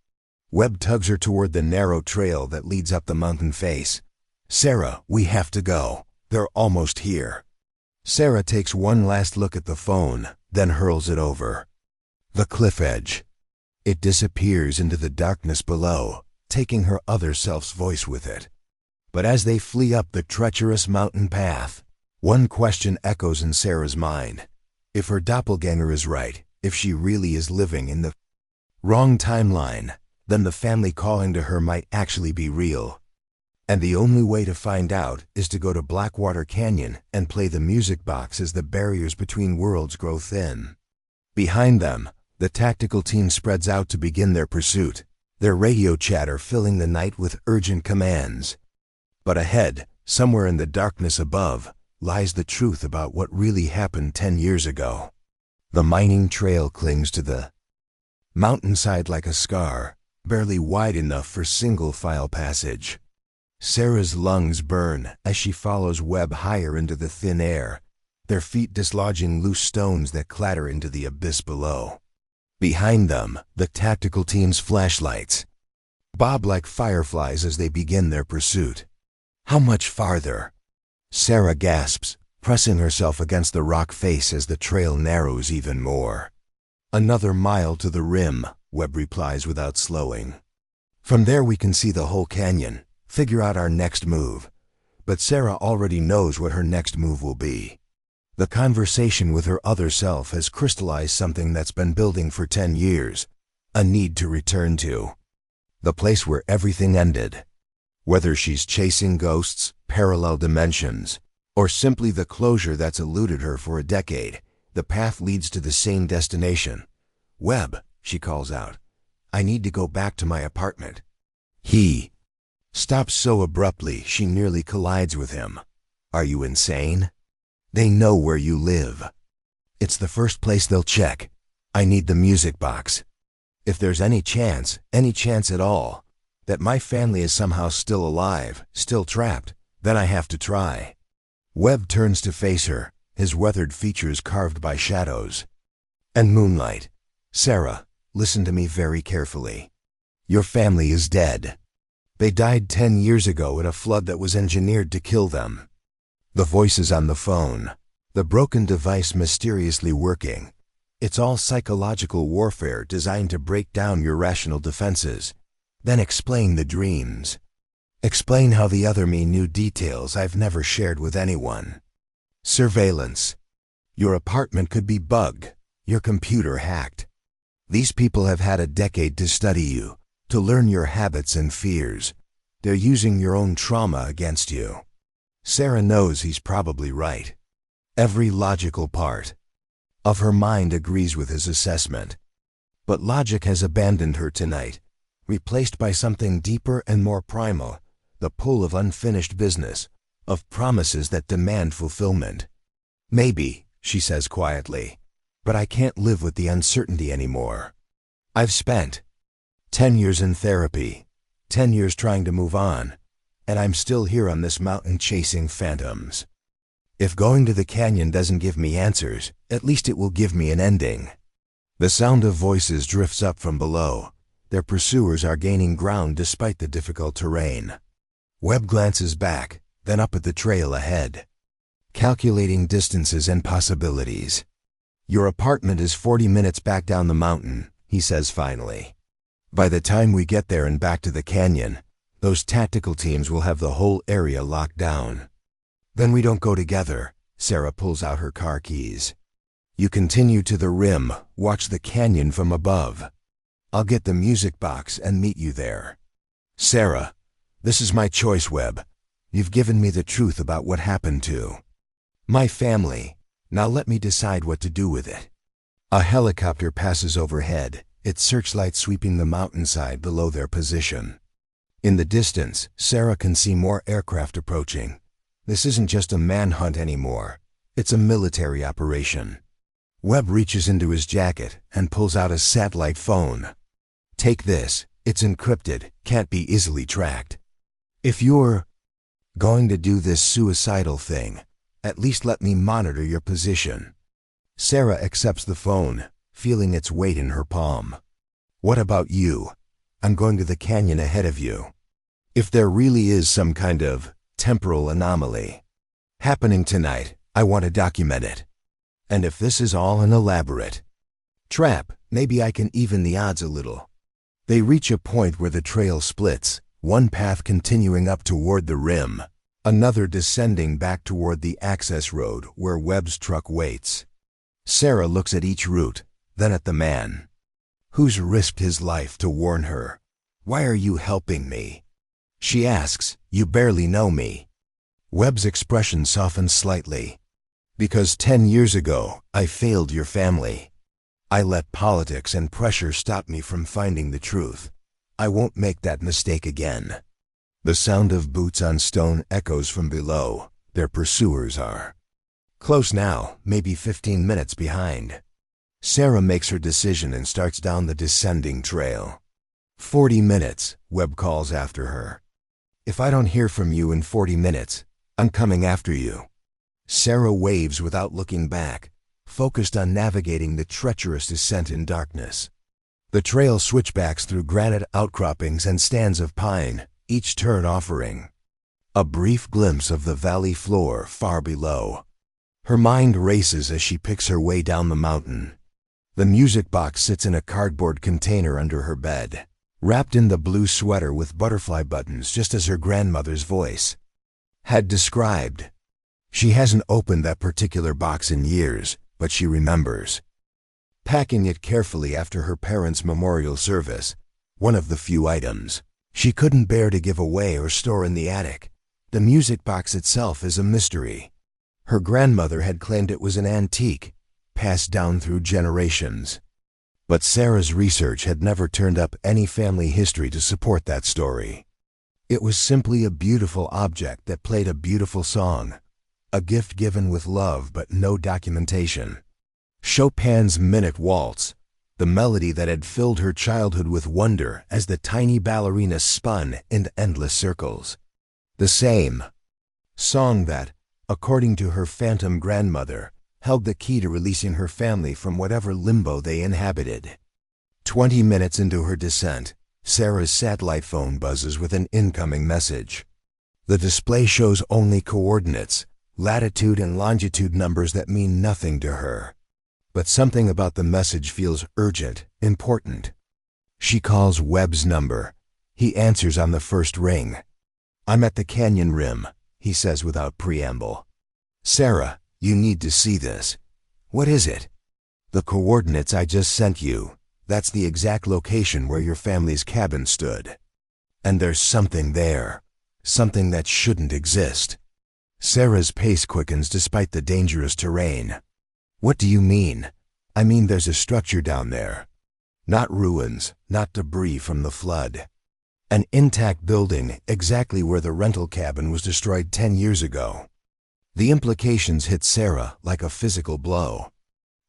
Speaker 1: Webb tugs her toward the narrow trail that leads up the mountain face. Sarah, we have to go. They're almost here. Sarah takes one last look at the phone, then hurls it over the cliff edge. It disappears into the darkness below, taking her other self's voice with it. But as they flee up the treacherous mountain path, one question echoes in Sarah's mind. If her doppelganger is right, if she really is living in the wrong timeline, then the family calling to her might actually be real. And the only way to find out is to go to Blackwater Canyon and play the music box as the barriers between worlds grow thin. Behind them, the tactical team spreads out to begin their pursuit. their radio chatter filling the night with urgent commands. But ahead, somewhere in the darkness above, lies the truth about what really happened 10 years ago. The mining trail clings to the mountainside like a scar, barely wide enough for single-file passage. Sarah's lungs burn as she follows Webb higher into the thin air, their feet dislodging loose stones that clatter into the abyss below. Behind them, the tactical team's flashlights bob like fireflies as they begin their pursuit. How much farther? Sarah gasps, pressing herself against the rock face as the trail narrows even more. Another mile to the rim, Webb replies without slowing. From there we can see the whole canyon, figure out our next move. But Sarah already knows what her next move will be. The conversation with her other self has crystallized something that's been building for 10 years, a need to return to. The place where everything ended. Whether she's chasing ghosts, parallel dimensions, or simply the closure that's eluded her for a decade, the path leads to the same destination. Webb, she calls out, I need to go back to my apartment. He stops so abruptly she nearly collides with him. Are you insane? They know where you live. It's the first place they'll check. I need the music box. If there's any chance at all, that my family is somehow still alive, still trapped, then I have to try. Webb turns to face her, his weathered features carved by shadows and moonlight. Sarah, listen to me very carefully. Your family is dead. They died 10 years ago in a flood that was engineered to kill them. The voice is on the phone, the broken device mysteriously working. It's all psychological warfare designed to break down your rational defenses. Then explain the dreams. Explain how the other me knew details I've never shared with anyone. Surveillance. Your apartment could be bugged, your computer hacked. These people have had a decade to study you, to learn your habits and fears. They're using your own trauma against you. Sarah knows he's probably right. Every logical part of her mind agrees with his assessment. But logic has abandoned her tonight, replaced by something deeper and more primal, the pull of unfinished business, of promises that demand fulfillment. Maybe, she says quietly, but I can't live with the uncertainty anymore. I've spent 10 years in therapy, 10 years trying to move on, and I'm still here on this mountain chasing phantoms. If going to the canyon doesn't give me answers, at least it will give me an ending. The sound of voices drifts up from below. Their pursuers are gaining ground despite the difficult terrain. Webb glances back, then up at the trail ahead, calculating distances and possibilities. Your apartment is 40 minutes back down the mountain, he says finally. By the time we get there and back to the canyon, those tactical teams will have the whole area locked down. Then we don't go together. Sarah pulls out her car keys. You continue to the rim, watch the canyon from above. I'll get the music box and meet you there. Sarah, this is my choice, Webb. You've given me the truth about what happened to my family. Now let me decide what to do with it. A helicopter passes overhead, its searchlight sweeping the mountainside below their position. In the distance, Sarah can see more aircraft approaching. This isn't just a manhunt anymore. It's a military operation. Webb reaches into his jacket and pulls out a satellite phone. Take this. It's encrypted, can't be easily tracked. If you're going to do this suicidal thing, at least let me monitor your position. Sarah accepts the phone, feeling its weight in her palm. What about you? I'm going to the canyon ahead of you. If there really is some kind of temporal anomaly happening tonight, I want to document it. And if this is all an elaborate trap, maybe I can even the odds a little. They reach a point where the trail splits, one path continuing up toward the rim, another descending back toward the access road where Webb's truck waits. Sarah looks at each route, then at the man who's risked his life to warn her. Why are you helping me? She asks, you barely know me. Webb's expression softens slightly. Because 10 years ago, I failed your family. I let politics and pressure stop me from finding the truth. I won't make that mistake again. The sound of boots on stone echoes from below. Their pursuers are close now, maybe 15 minutes behind. Sarah makes her decision and starts down the descending trail. 40 minutes, Webb calls after her. If I don't hear from you in 40 minutes, I'm coming after you. Sarah waves without looking back, focused on navigating the treacherous descent in darkness. The trail switchbacks through granite outcroppings and stands of pine, each turn offering a brief glimpse of the valley floor far below. Her mind races as she picks her way down the mountain. The music box sits in a cardboard container under her bed, wrapped in the blue sweater with butterfly buttons, just as her grandmother's voice had described. She hasn't opened that particular box in years, but she remembers packing it carefully after her parents' memorial service, one of the few items she couldn't bear to give away or store in the attic. The music box itself is a mystery. Her grandmother had claimed it was an antique, passed down through generations. But Sarah's research had never turned up any family history to support that story. It was simply a beautiful object that played a beautiful song, a gift given with love but no documentation. Chopin's Minute Waltz, the melody that had filled her childhood with wonder as the tiny ballerina spun in endless circles. The same song that, according to her phantom grandmother, held the key to releasing her family from whatever limbo they inhabited. 20 minutes into her descent, Sarah's satellite phone buzzes with an incoming message. The display shows only coordinates, latitude and longitude numbers that mean nothing to her. But something about the message feels urgent, important. She calls Webb's number. He answers on the first ring. I'm at the canyon rim, he says without preamble. Sarah, you need to see this. What is it? The coordinates I just sent you. That's the exact location where your family's cabin stood. And there's something there. Something that shouldn't exist. Sarah's pace quickens despite the dangerous terrain. What do you mean? I mean there's a structure down there. Not ruins, not debris from the flood. An intact building exactly where the rental cabin was destroyed 10 years ago. The implications hit Sarah like a physical blow.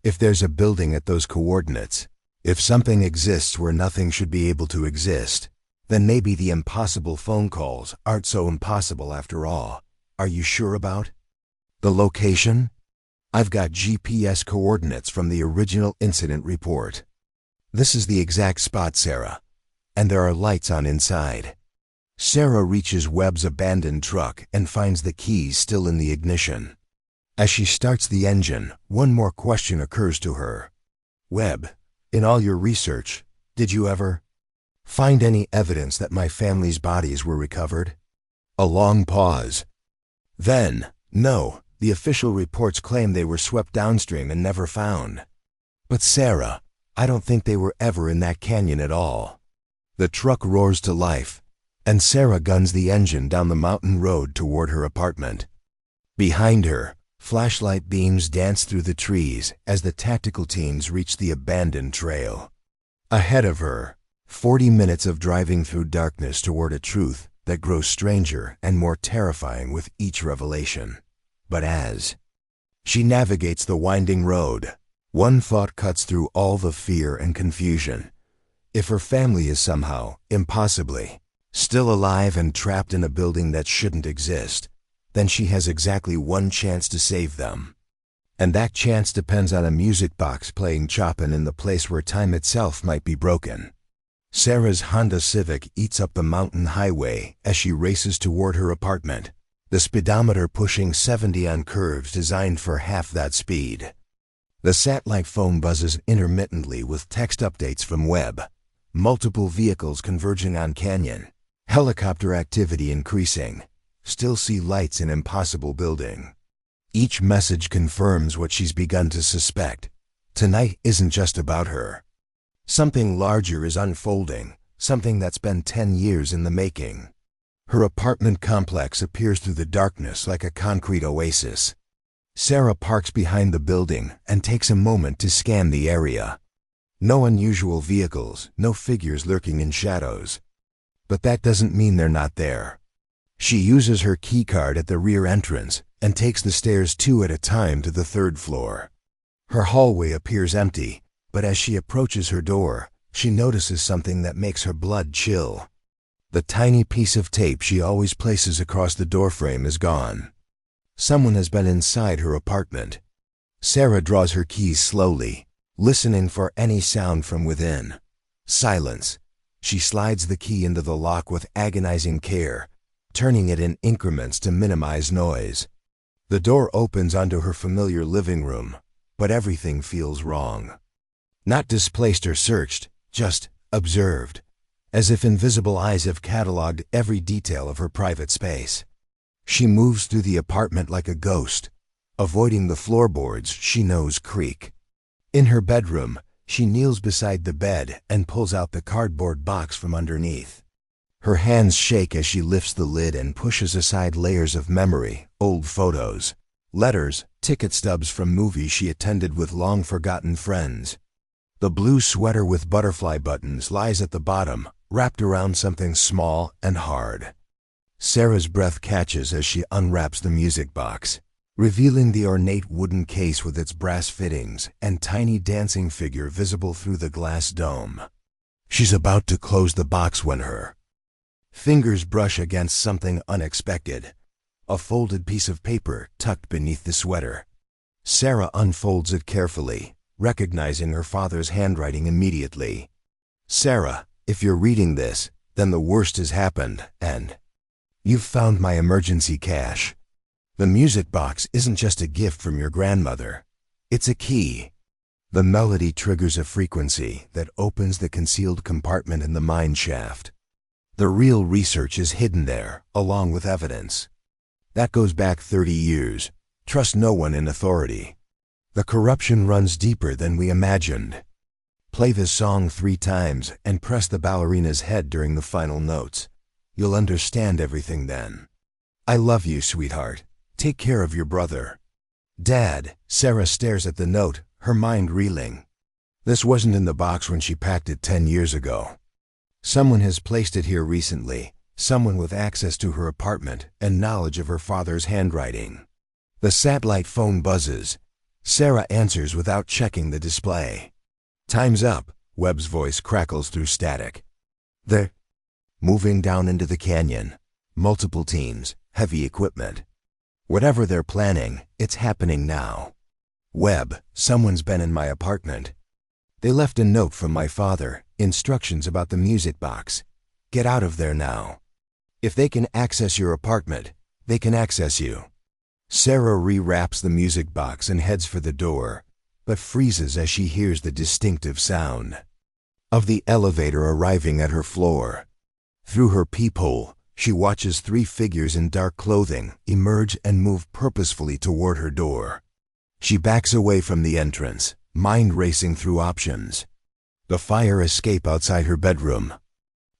Speaker 1: If there's a building at those coordinates, if something exists where nothing should be able to exist, then maybe the impossible phone calls aren't so impossible after all. Are you sure about the location? I've got GPS coordinates from the original incident report. This is the exact spot, Sarah. And there are lights on inside. Sarah reaches Webb's abandoned truck and finds the keys still in the ignition. As she starts the engine, one more question occurs to her. Webb, in all your research, did you ever find any evidence that my family's bodies were recovered? A long pause. Then, no, the official reports claim they were swept downstream and never found. But Sarah, I don't think they were ever in that canyon at all. The truck roars to life, and Sarah guns the engine down the mountain road toward her apartment. Behind her, flashlight beams dance through the trees as the tactical teams reach the abandoned trail. Ahead of her, 40 minutes of driving through darkness toward a truth that grows stranger and more terrifying with each revelation. But as she navigates the winding road, one thought cuts through all the fear and confusion. If her family is somehow, impossibly, still alive and trapped in a building that shouldn't exist, then she has exactly one chance to save them. And that chance depends on a music box playing Chopin in the place where time itself might be broken. Sarah's Honda Civic eats up the mountain highway as she races toward her apartment, the speedometer pushing 70 on curves designed for half that speed. The satellite phone buzzes intermittently with text updates from Webb. Multiple vehicles converging on canyon. Helicopter activity increasing. Still see lights in impossible building. Each message confirms what she's begun to suspect. Tonight isn't just about her. Something larger is unfolding, something that's been 10 years in the making. Her apartment complex appears through the darkness like a concrete oasis. Sarah parks behind the building and takes a moment to scan the area. No unusual vehicles, no figures lurking in shadows. But that doesn't mean they're not there. She uses her keycard at the rear entrance and takes the stairs 2 at a time to the 3rd floor. Her hallway appears empty, but as she approaches her door, she notices something that makes her blood chill. The tiny piece of tape she always places across the doorframe is gone. Someone has been inside her apartment. Sarah draws her keys slowly, listening for any sound from within. Silence. She slides the key into the lock with agonizing care, turning it in increments to minimize noise. The door opens onto her familiar living room, but everything feels wrong. Not displaced or searched, just observed, as if invisible eyes have cataloged every detail of her private space. She moves through the apartment like a ghost, avoiding the floorboards she knows creak. In her bedroom, she kneels beside the bed and pulls out the cardboard box from underneath. Her hands shake as she lifts the lid and pushes aside layers of memory, old photos, letters, ticket stubs from movies she attended with long-forgotten friends. The blue sweater with butterfly buttons lies at the bottom, wrapped around something small and hard. Sarah's breath catches as she unwraps the music box, revealing the ornate wooden case with its brass fittings and tiny dancing figure visible through the glass dome. She's about to close the box when her fingers brush against something unexpected, a folded piece of paper tucked beneath the sweater. Sarah unfolds it carefully, recognizing her father's handwriting immediately. "Sarah, if you're reading this, then the worst has happened, and you've found my emergency cash. The music box isn't just a gift from your grandmother. It's a key." The melody triggers a frequency that opens the concealed compartment in the mine shaft. The real research is hidden there, along with evidence. That goes back 30 years. Trust no one in authority. The corruption runs deeper than we imagined. Play this song 3 times and press the ballerina's head during the final notes. You'll understand everything then. I love you, sweetheart. Take care of your brother. Dad. Sarah stares at the note, her mind reeling. This wasn't in the box when she packed it 10 years ago. Someone has placed it here recently, someone with access to her apartment and knowledge of her father's handwriting. The satellite phone buzzes. Sarah answers without checking the display. "Time's up," Webb's voice crackles through static. They're moving down into the canyon. Multiple teams, heavy equipment. Whatever they're planning, it's happening now. "Webb, someone's been in my apartment. They left a note from my father, instructions about the music box. Get out of there now. If they can access your apartment, they can access you." Sarah rewraps the music box and heads for the door, but freezes as she hears the distinctive sound of the elevator arriving at her floor. Through her peephole, she watches 3 figures in dark clothing emerge and move purposefully toward her door. She backs away from the entrance, mind racing through options. The fire escape outside her bedroom.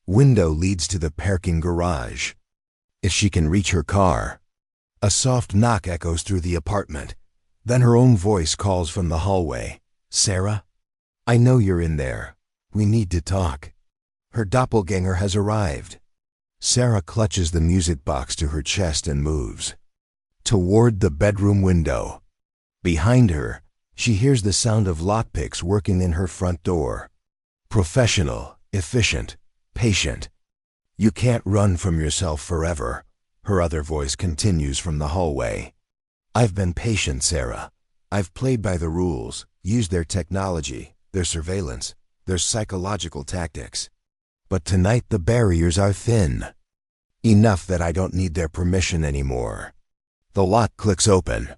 Speaker 1: Window leads to the parking garage. If she can reach her car. A soft knock echoes through the apartment. Then her own voice calls from the hallway. "Sarah? I know you're in there. We need to talk." Her doppelganger has arrived. Sarah clutches the music box to her chest and moves toward the bedroom window. Behind her, she hears the sound of lockpicks working in her front door. Professional, efficient, patient. "You can't run from yourself forever," her other voice continues from the hallway. "I've been patient, Sarah. I've played by the rules, used their technology, their surveillance, their psychological tactics. But tonight the barriers are thin. Enough that I don't need their permission anymore." The lock clicks open.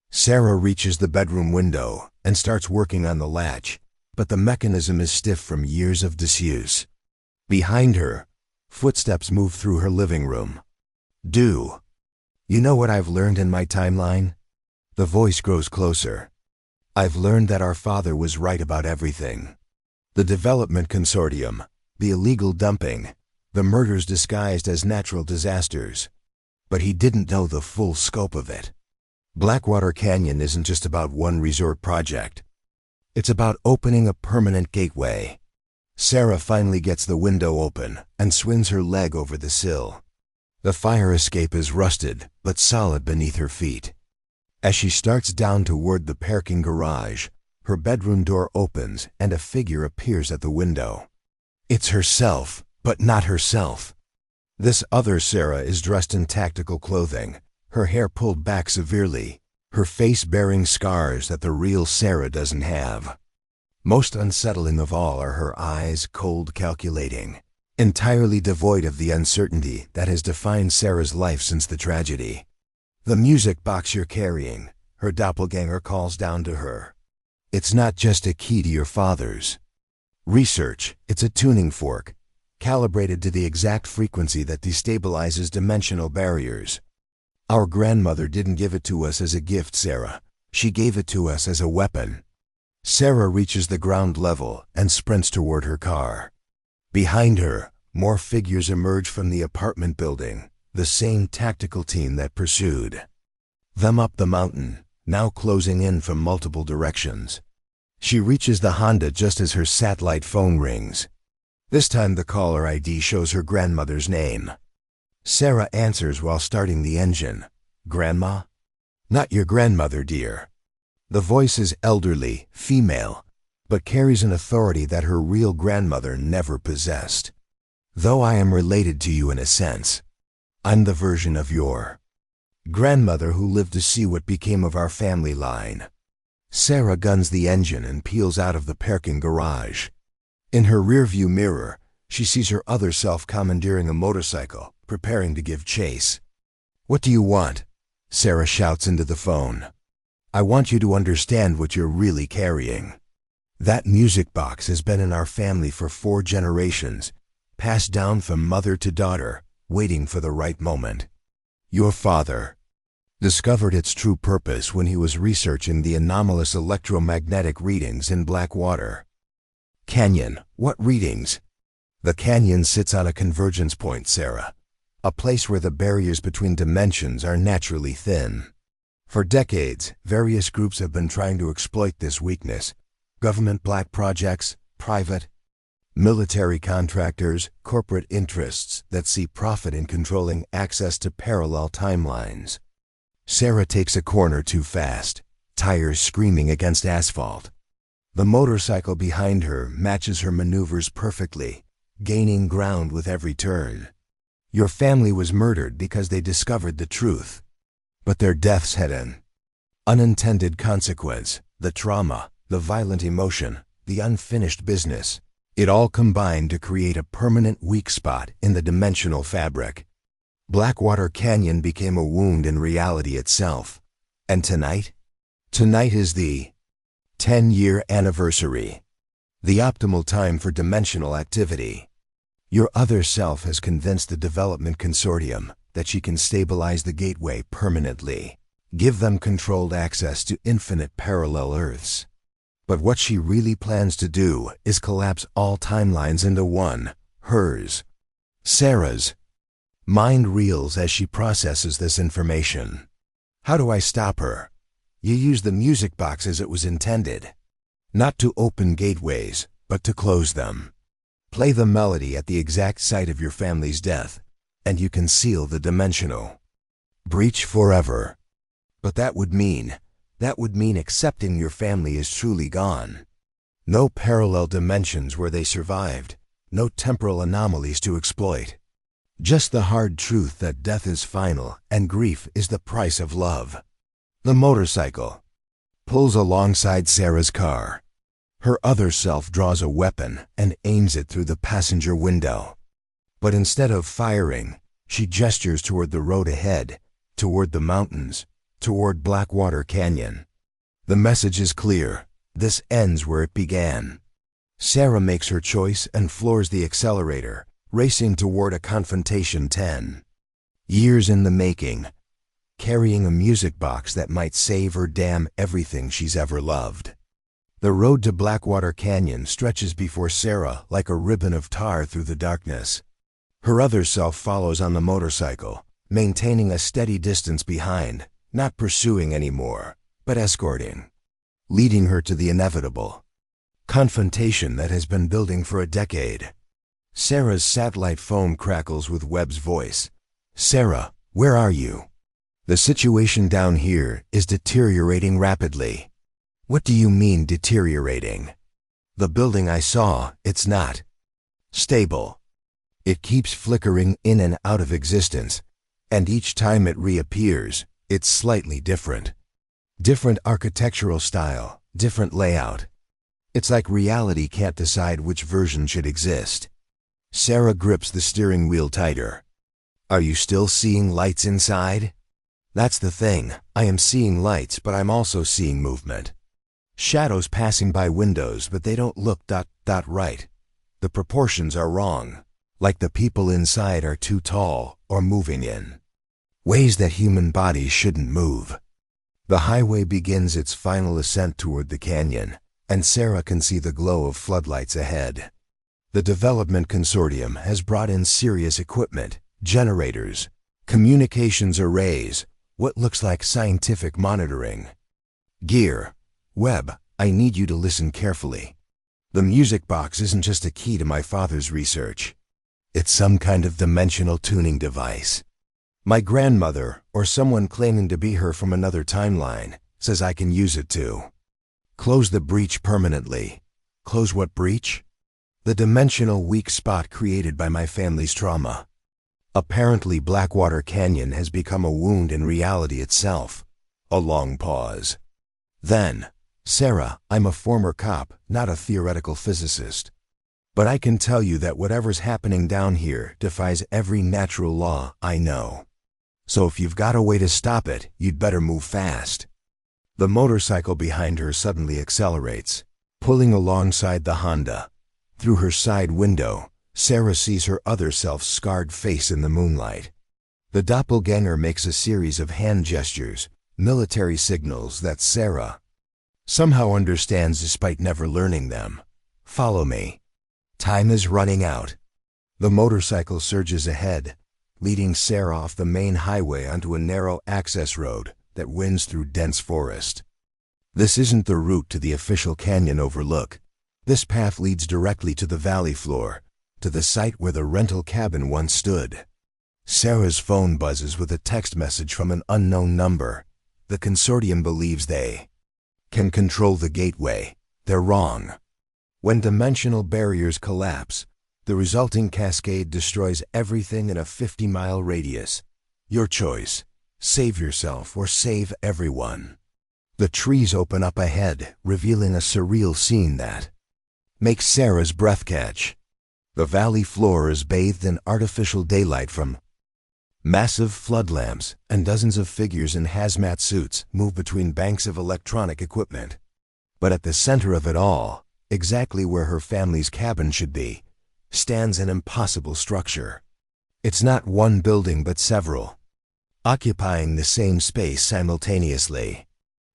Speaker 1: Sarah reaches the bedroom window and starts working on the latch, but the mechanism is stiff from years of disuse. Behind her, footsteps move through her living room. "Do you know what I've learned in my timeline?" The voice grows closer. "I've learned that our father was right about everything. The development consortium, the illegal dumping, the murders disguised as natural disasters. But he didn't know the full scope of it. Blackwater Canyon isn't just about one resort project. It's about opening a permanent gateway. Sarah finally gets the window open and swings her leg over the sill. The fire escape is rusted but solid beneath her feet. As she starts down toward the parking garage, her bedroom door opens and a figure appears at the window. It's herself, but not herself. This other Sarah is dressed in tactical clothing, her hair pulled back severely, her face bearing scars that the real Sarah doesn't have. Most unsettling of all are her eyes, cold, calculating, entirely devoid of the uncertainty that has defined Sarah's life since the tragedy. "The music box you're carrying," her doppelganger calls down to her. "It's not just a key to your father's research, it's a tuning fork, calibrated to the exact frequency that destabilizes dimensional barriers. Our grandmother didn't give it to us as a gift, Sarah. She gave it to us as a weapon." Sarah reaches the ground level and sprints toward her car. Behind her, more figures emerge from the apartment building, the same tactical team that pursued them up the mountain, now closing in from multiple directions. She reaches the Honda just as her satellite phone rings. This time the caller ID shows her grandmother's name. Sarah answers while starting the engine. "Grandma?" "Not your grandmother, dear." The voice is elderly, female, but carries an authority that her real grandmother never possessed. "Though I am related to you in a sense, I'm the version of your grandmother who lived to see what became of our family line." Sarah guns the engine and peels out of the parking garage. In her rearview mirror, she sees her other self commandeering a motorcycle, preparing to give chase. "What do you want?" Sarah shouts into the phone. "I want you to understand what you're really carrying. That music box has been in our family for 4 generations, passed down from mother to daughter, waiting for the right moment. Your father discovered its true purpose when he was researching the anomalous electromagnetic readings in Blackwater Canyon." "What readings?" "The canyon sits on a convergence point, Sarah, a place where the barriers between dimensions are naturally thin. For decades, various groups have been trying to exploit this weakness. Government black projects, private, military contractors, corporate interests that see profit in controlling access to parallel timelines." Sarah takes a corner too fast, tires screaming against asphalt. The motorcycle behind her matches her maneuvers perfectly, gaining ground with every turn. "Your family was murdered because they discovered the truth. But their deaths had an unintended consequence, the trauma, the violent emotion, the unfinished business. It all combined to create a permanent weak spot in the dimensional fabric. Blackwater Canyon became a wound in reality itself. And tonight? Tonight is the 10-year anniversary. The optimal time for dimensional activity. Your other self has convinced the Development Consortium that she can stabilize the gateway permanently, give them controlled access to infinite parallel Earths. But what she really plans to do is collapse all timelines into one, hers. Sarah's mind reels as she processes this information. How do I stop her? You use the music box as it was intended. Not to open gateways, but to close them. Play the melody at the exact site of your family's death, and you can seal the dimensional breach forever. But that would mean accepting your family is truly gone. No parallel dimensions where they survived, no temporal anomalies to exploit. Just the hard truth that death is final and grief is the price of love. The motorcycle pulls alongside Sarah's car. Her other self draws a weapon and aims it through the passenger window. But instead of firing, she gestures toward the road ahead, toward the mountains, toward Blackwater Canyon. The message is clear. This ends where it began. Sarah makes her choice and floors the accelerator, racing toward a confrontation 10 years in the making, carrying a music box that might save or damn everything she's ever loved. The road to Blackwater Canyon stretches before Sarah like a ribbon of tar through the darkness. Her other self follows on the motorcycle, maintaining a steady distance behind, not pursuing anymore, but escorting. leading her to the inevitable confrontation that has been building for a decade. Sarah's satellite phone crackles with Webb's voice. "Sarah, where are you? The situation down here is deteriorating rapidly." "What do you mean deteriorating?" "The building I saw, it's not stable. It keeps flickering in and out of existence, and each time it reappears, it's slightly different. Different architectural style, different layout. It's like reality can't decide which version should exist." Sarah grips the steering wheel tighter. "Are you still seeing lights inside?" "That's the thing. I am seeing lights, but I'm also seeing movement. Shadows passing by windows, but they don't look right. The proportions are wrong. Like the people inside are too tall or moving in ways that human bodies shouldn't move." The highway begins its final ascent toward the canyon, and Sarah can see the glow of floodlights ahead. The development consortium has brought in serious equipment, generators, communications arrays, what looks like scientific monitoring gear. "Webb, I need you to listen carefully. The music box isn't just a key to my father's research. It's some kind of dimensional tuning device. My grandmother, or someone claiming to be her from another timeline, says I can use it to close the breach permanently." "Close what breach?" "The dimensional weak spot created by my family's trauma. Apparently Blackwater Canyon has become a wound in reality itself." A long pause. Then, "Sarah, I'm a former cop, not a theoretical physicist. But I can tell you that whatever's happening down here defies every natural law I know. So if you've got a way to stop it, you'd better move fast." The motorcycle behind her suddenly accelerates, pulling alongside the Honda. Through her side window, Sarah sees her other self's scarred face in the moonlight. The doppelganger makes a series of hand gestures, military signals that Sarah somehow understands despite never learning them. "Follow me. Time is running out." The motorcycle surges ahead, leading Sarah off the main highway onto a narrow access road that winds through dense forest. This isn't the route to the official canyon overlook. This path leads directly to the valley floor, to the site where the rental cabin once stood. Sarah's phone buzzes with a text message from an unknown number. The consortium believes they can control the gateway. They're wrong. When dimensional barriers collapse, the resulting cascade destroys everything in a 50-mile radius. Your choice: save yourself or save everyone. The trees open up ahead, revealing a surreal scene that makes Sarah's breath catch. The valley floor is bathed in artificial daylight from massive flood lamps, and dozens of figures in hazmat suits move between banks of electronic equipment. But at the center of it all, exactly where her family's cabin should be, stands an impossible structure. It's not one building but several, occupying the same space simultaneously.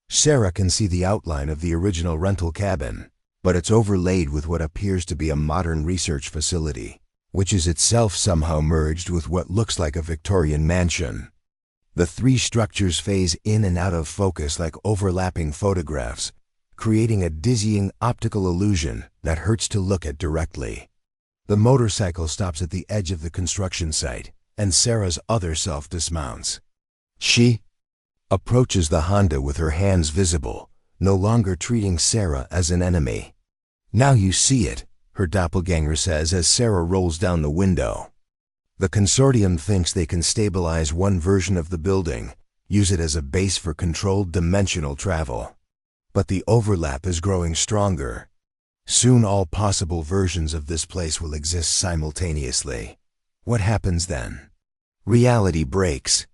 Speaker 1: Sarah can see the outline of the original rental cabin, but it's overlaid with what appears to be a modern research facility, which is itself somehow merged with what looks like a Victorian mansion. The three structures phase in and out of focus like overlapping photographs, creating a dizzying optical illusion that hurts to look at directly. The motorcycle stops at the edge of the construction site, and Sarah's other self dismounts. She approaches the Honda with her hands visible, no longer treating Sarah as an enemy. "Now you see it," her doppelganger says as Sarah rolls down the window. The consortium thinks they can stabilize one version of the building, use it as a base for controlled dimensional travel. But the overlap is growing stronger. Soon all possible versions of this place will exist simultaneously. What happens then? Reality breaks.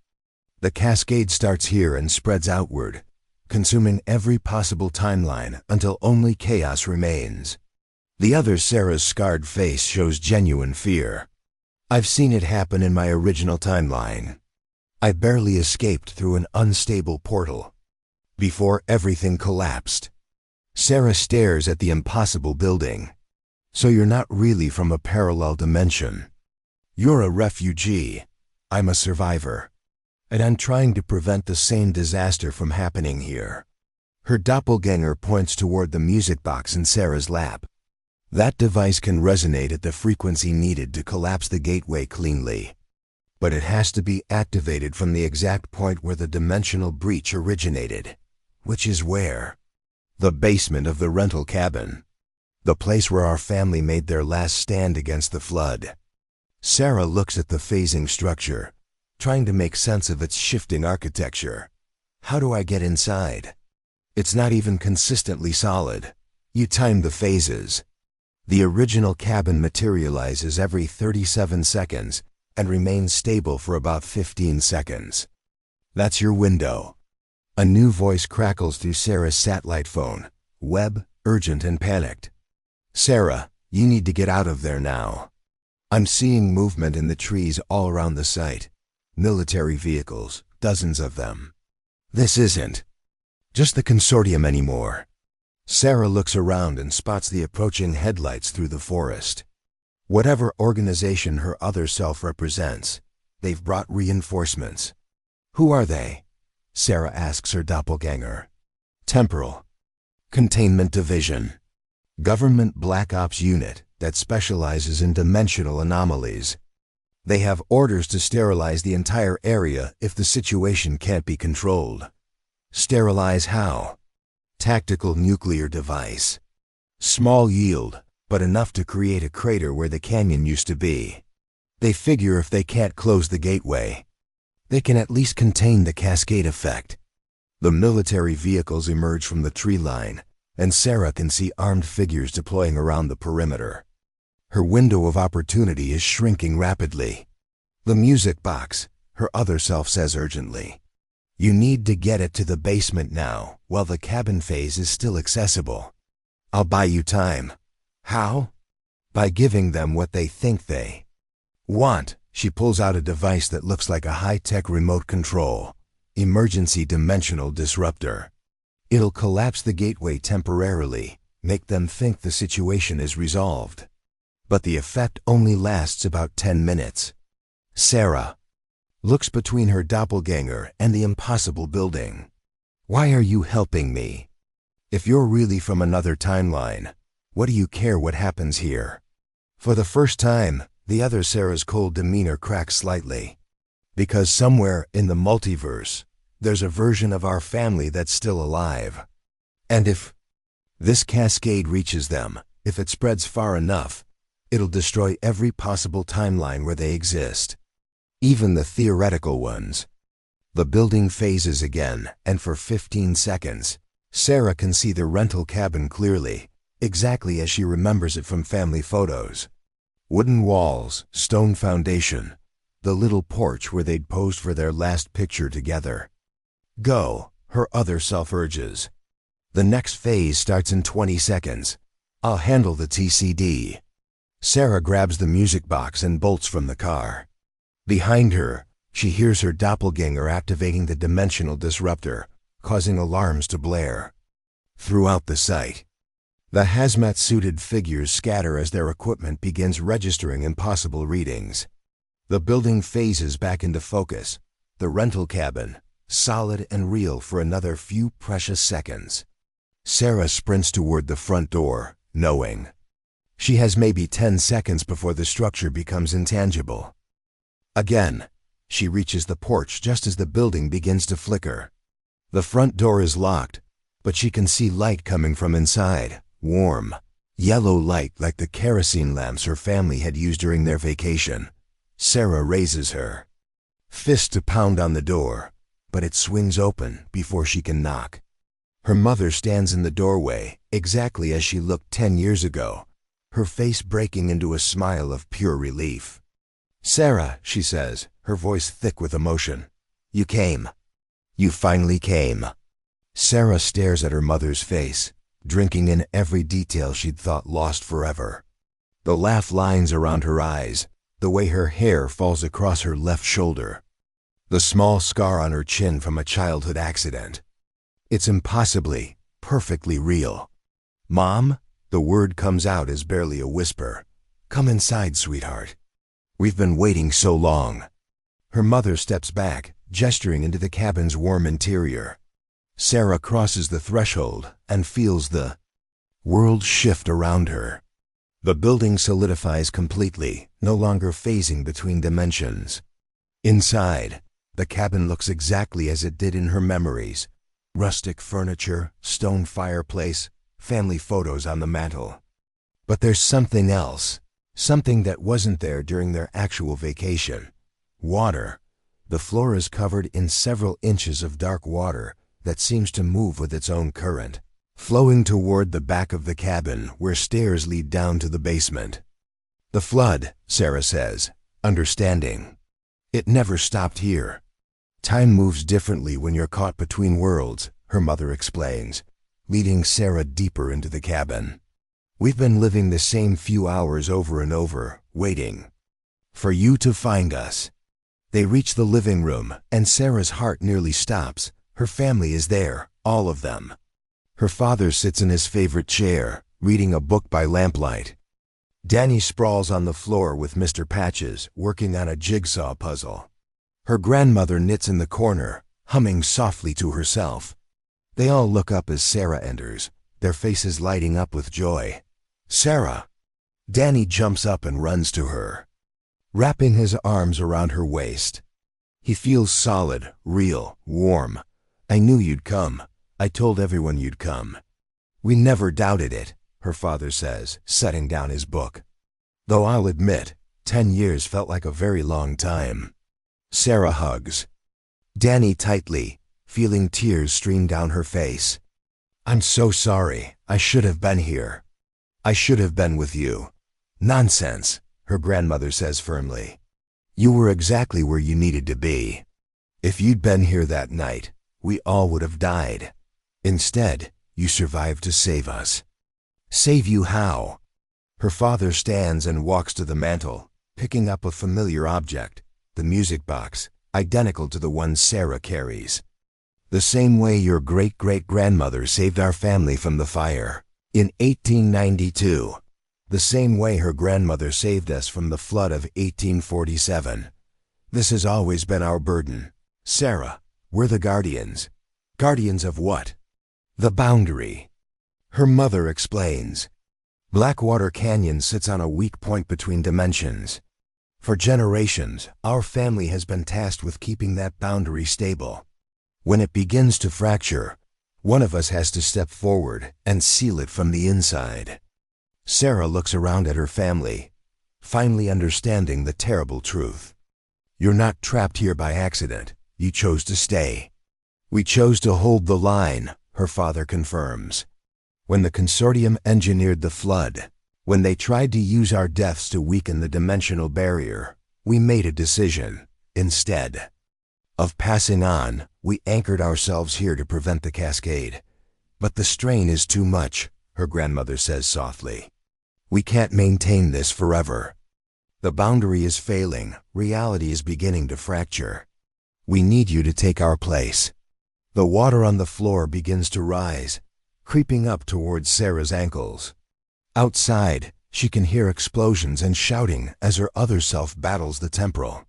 Speaker 1: The cascade starts here and spreads outward, consuming every possible timeline until only chaos remains. The other Sarah's scarred face shows genuine fear. "I've seen it happen in my original timeline. I barely escaped through an unstable portal before everything collapsed." Sarah stares at the impossible building. "So you're not really from a parallel dimension. You're a refugee. I'm a survivor. And I'm trying to prevent the same disaster from happening here." Her doppelganger points toward the music box in Sarah's lap. That device can resonate at the frequency needed to collapse the gateway cleanly. But it has to be activated from the exact point where the dimensional breach originated. Which is where? The basement of the rental cabin. The place where our family made their last stand against the flood. Sarah looks at the phasing structure, trying to make sense of its shifting architecture. How do I get inside? It's not even consistently solid. You time the phases. The original cabin materializes every 37 seconds and remains stable for about 15 seconds. That's your window. A new voice crackles through Sarah's satellite phone. Webb, urgent and panicked. Sarah, you need to get out of there now. I'm seeing movement in the trees all around the site. Military vehicles, dozens of them. This isn't just the consortium anymore. Sarah looks around and spots the approaching headlights through the forest. Whatever organization her other self represents, they've brought reinforcements. Who are they? Sarah asks her doppelganger. Temporal Containment Division. Government Black Ops unit that specializes in dimensional anomalies. They have orders to sterilize the entire area if the situation can't be controlled. Sterilize how? Tactical nuclear device. Small yield, but enough to create a crater where the canyon used to be. They figure if they can't close the gateway, they can at least contain the cascade effect. The military vehicles emerge from the tree line, and Sarah can see armed figures deploying around the perimeter. Her window of opportunity is shrinking rapidly. The music box, her other self says urgently. You need to get it to the basement now, while the cabin phase is still accessible. I'll buy you time. How? By giving them what they think they want. She pulls out a device that looks like a high-tech remote control. Emergency dimensional disruptor. It'll collapse the gateway temporarily, make them think the situation is resolved. But the effect only lasts about 10 minutes. Sarah looks between her doppelganger and the impossible building. Why are you helping me? If you're really from another timeline, what do you care what happens here? For the first time, the other Sarah's cold demeanor cracks slightly. Because somewhere in the multiverse, there's a version of our family that's still alive. And if this cascade reaches them, if it spreads far enough, it'll destroy every possible timeline where they exist. Even the theoretical ones. The building phases again, and for 15 seconds, Sarah can see the rental cabin clearly, exactly as she remembers it from family photos. Wooden walls, stone foundation, the little porch where they'd posed for their last picture together. Go, her other self urges. The next phase starts in 20 seconds. I'll handle the TCD. Sarah grabs the music box and bolts from the car. Behind her, she hears her doppelganger activating the dimensional disruptor, causing alarms to blare. Throughout the site, the hazmat-suited figures scatter as their equipment begins registering impossible readings. The building phases back into focus, the rental cabin, solid and real for another few precious seconds. Sarah sprints toward the front door, knowing she has maybe 10 seconds before the structure becomes intangible. Again, she reaches the porch just as the building begins to flicker. The front door is locked, but she can see light coming from inside, warm, yellow light like the kerosene lamps her family had used during their vacation. Sarah raises her fist to pound on the door, but it swings open before she can knock. Her mother stands in the doorway, exactly as she looked 10 years ago, her face breaking into a smile of pure relief. Sarah, she says, her voice thick with emotion. You came. You finally came. Sarah stares at her mother's face, drinking in every detail she'd thought lost forever. The laugh lines around her eyes, the way her hair falls across her left shoulder, the small scar on her chin from a childhood accident. It's impossibly, perfectly real. Mom, the word comes out as barely a whisper. Come inside, sweetheart. We've been waiting so long. Her mother steps back, gesturing into the cabin's warm interior. Sarah crosses the threshold and feels the world shift around her. The building solidifies completely, no longer phasing between dimensions. Inside, the cabin looks exactly as it did in her memories. Rustic furniture, stone fireplace, family photos on the mantel. But there's something else, something that wasn't there during their actual vacation. Water. The floor is covered in several inches of dark water that seems to move with its own current, flowing toward the back of the cabin where stairs lead down to the basement. The flood, Sarah says, understanding. It never stopped here. Time moves differently when you're caught between worlds, her mother explains, leading Sarah deeper into the cabin. We've been living the same few hours over and over, waiting for you to find us. They reach the living room, and Sarah's heart nearly stops. Her family is there, all of them. Her father sits in his favorite chair, reading a book by lamplight. Danny sprawls on the floor with Mr. Patches, working on a jigsaw puzzle. Her grandmother knits in the corner, humming softly to herself. They all look up as Sarah enters, their faces lighting up with joy. Sarah! Danny jumps up and runs to her, wrapping his arms around her waist. He feels solid, real, warm. I knew you'd come. I told everyone you'd come. We never doubted it, her father says, setting down his book. Though I'll admit, 10 years felt like a very long time. Sarah hugs Danny tightly, feeling tears stream down her face. I'm so sorry. I should have been here. I should have been with you. Nonsense, her grandmother says firmly. You were exactly where you needed to be. If you'd been here that night, we all would have died. Instead, you survived to save us. Save you how? Her father stands and walks to the mantel, picking up a familiar object, the music box, identical to the one Sarah carries. The same way your great-great-grandmother saved our family from the fire in 1892. The same way her grandmother saved us from the flood of 1847. This has always been our burden. Sarah, we're the guardians. Guardians of what? The boundary. Her mother explains. Blackwater Canyon sits on a weak point between dimensions. For generations, our family has been tasked with keeping that boundary stable. When it begins to fracture, one of us has to step forward and seal it from the inside. Sarah looks around at her family, finally understanding the terrible truth. You're not trapped here by accident. You chose to stay. We chose to hold the line, her father confirms. When the consortium engineered the flood, when they tried to use our deaths to weaken the dimensional barrier, we made a decision. Instead of passing on, we anchored ourselves here to prevent the cascade. But the strain is too much, her grandmother says softly. We can't maintain this forever. The boundary is failing. Reality is beginning to fracture. We need you to take our place. The water on the floor begins to rise, creeping up towards Sarah's ankles. Outside, she can hear explosions and shouting as her other self battles the temporal.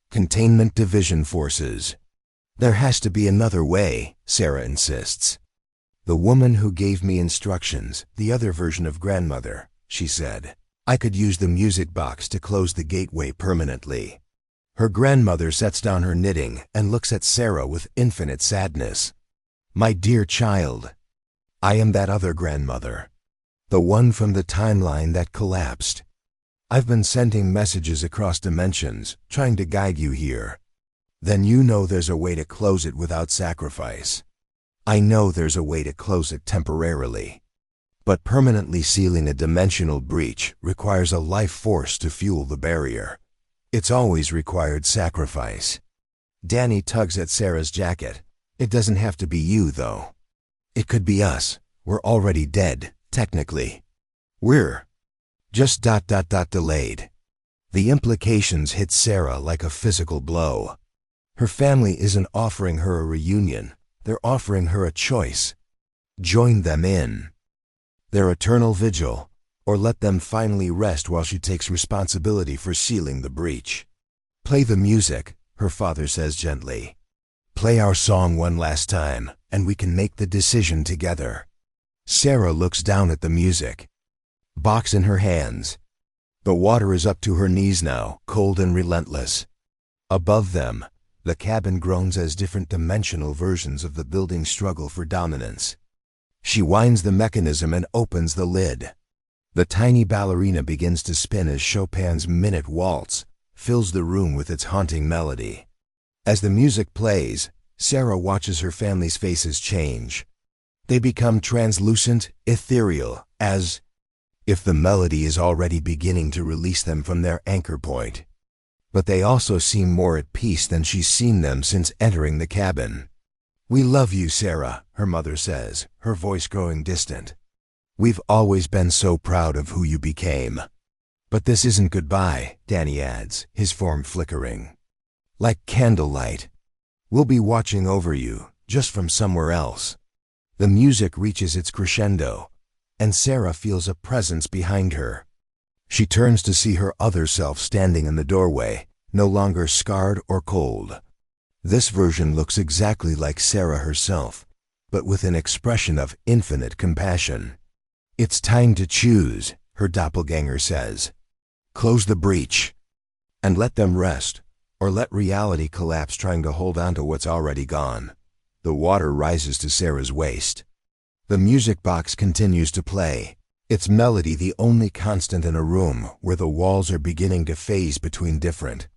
Speaker 1: Containment division forces. There has to be another way, Sarah insists. The woman who gave me instructions, the other version of grandmother, she said. I could use the music box to close the gateway permanently. Her grandmother sets down her knitting and looks at Sarah with infinite sadness. My dear child, I am that other grandmother, the one from the timeline that collapsed. I've been sending messages across dimensions, trying to guide you here. Then you know there's a way to close it without sacrifice. I know there's a way to close it temporarily. But permanently sealing a dimensional breach requires a life force to fuel the barrier. It's always required sacrifice. Danny tugs at Sarah's jacket. It doesn't have to be you, though. It could be us. We're already dead, technically. We're just ... delayed. The implications hit Sarah like a physical blow. Her family isn't offering her a reunion. They're offering her a choice. Join them in their eternal vigil, or let them finally rest while she takes responsibility for sealing the breach. Play the music, her father says gently. Play our song one last time, and we can make the decision together. Sarah looks down at the music box in her hands. The water is up to her knees now, cold and relentless. Above them, the cabin groans as different dimensional versions of the building struggle for dominance. She winds the mechanism and opens the lid. The tiny ballerina begins to spin as Chopin's Minute Waltz fills the room with its haunting melody. As the music plays, Sarah watches her family's faces change. They become translucent, ethereal, as if the melody is already beginning to release them from their anchor point. But they also seem more at peace than she's seen them since entering the cabin. "We love you, Sarah," her mother says, her voice growing distant. "We've always been so proud of who you became." "But this isn't goodbye," Danny adds, his form flickering. "Like candlelight. We'll be watching over you, just from somewhere else." The music reaches its crescendo, and Sarah feels a presence behind her. She turns to see her other self standing in the doorway, no longer scarred or cold. This version looks exactly like Sarah herself, but with an expression of infinite compassion. "It's time to choose," her doppelganger says. "Close the breach, and let them rest, or let reality collapse trying to hold on to what's already gone." The water rises to Sarah's waist. The music box continues to play, its melody the only constant in a room where the walls are beginning to phase between different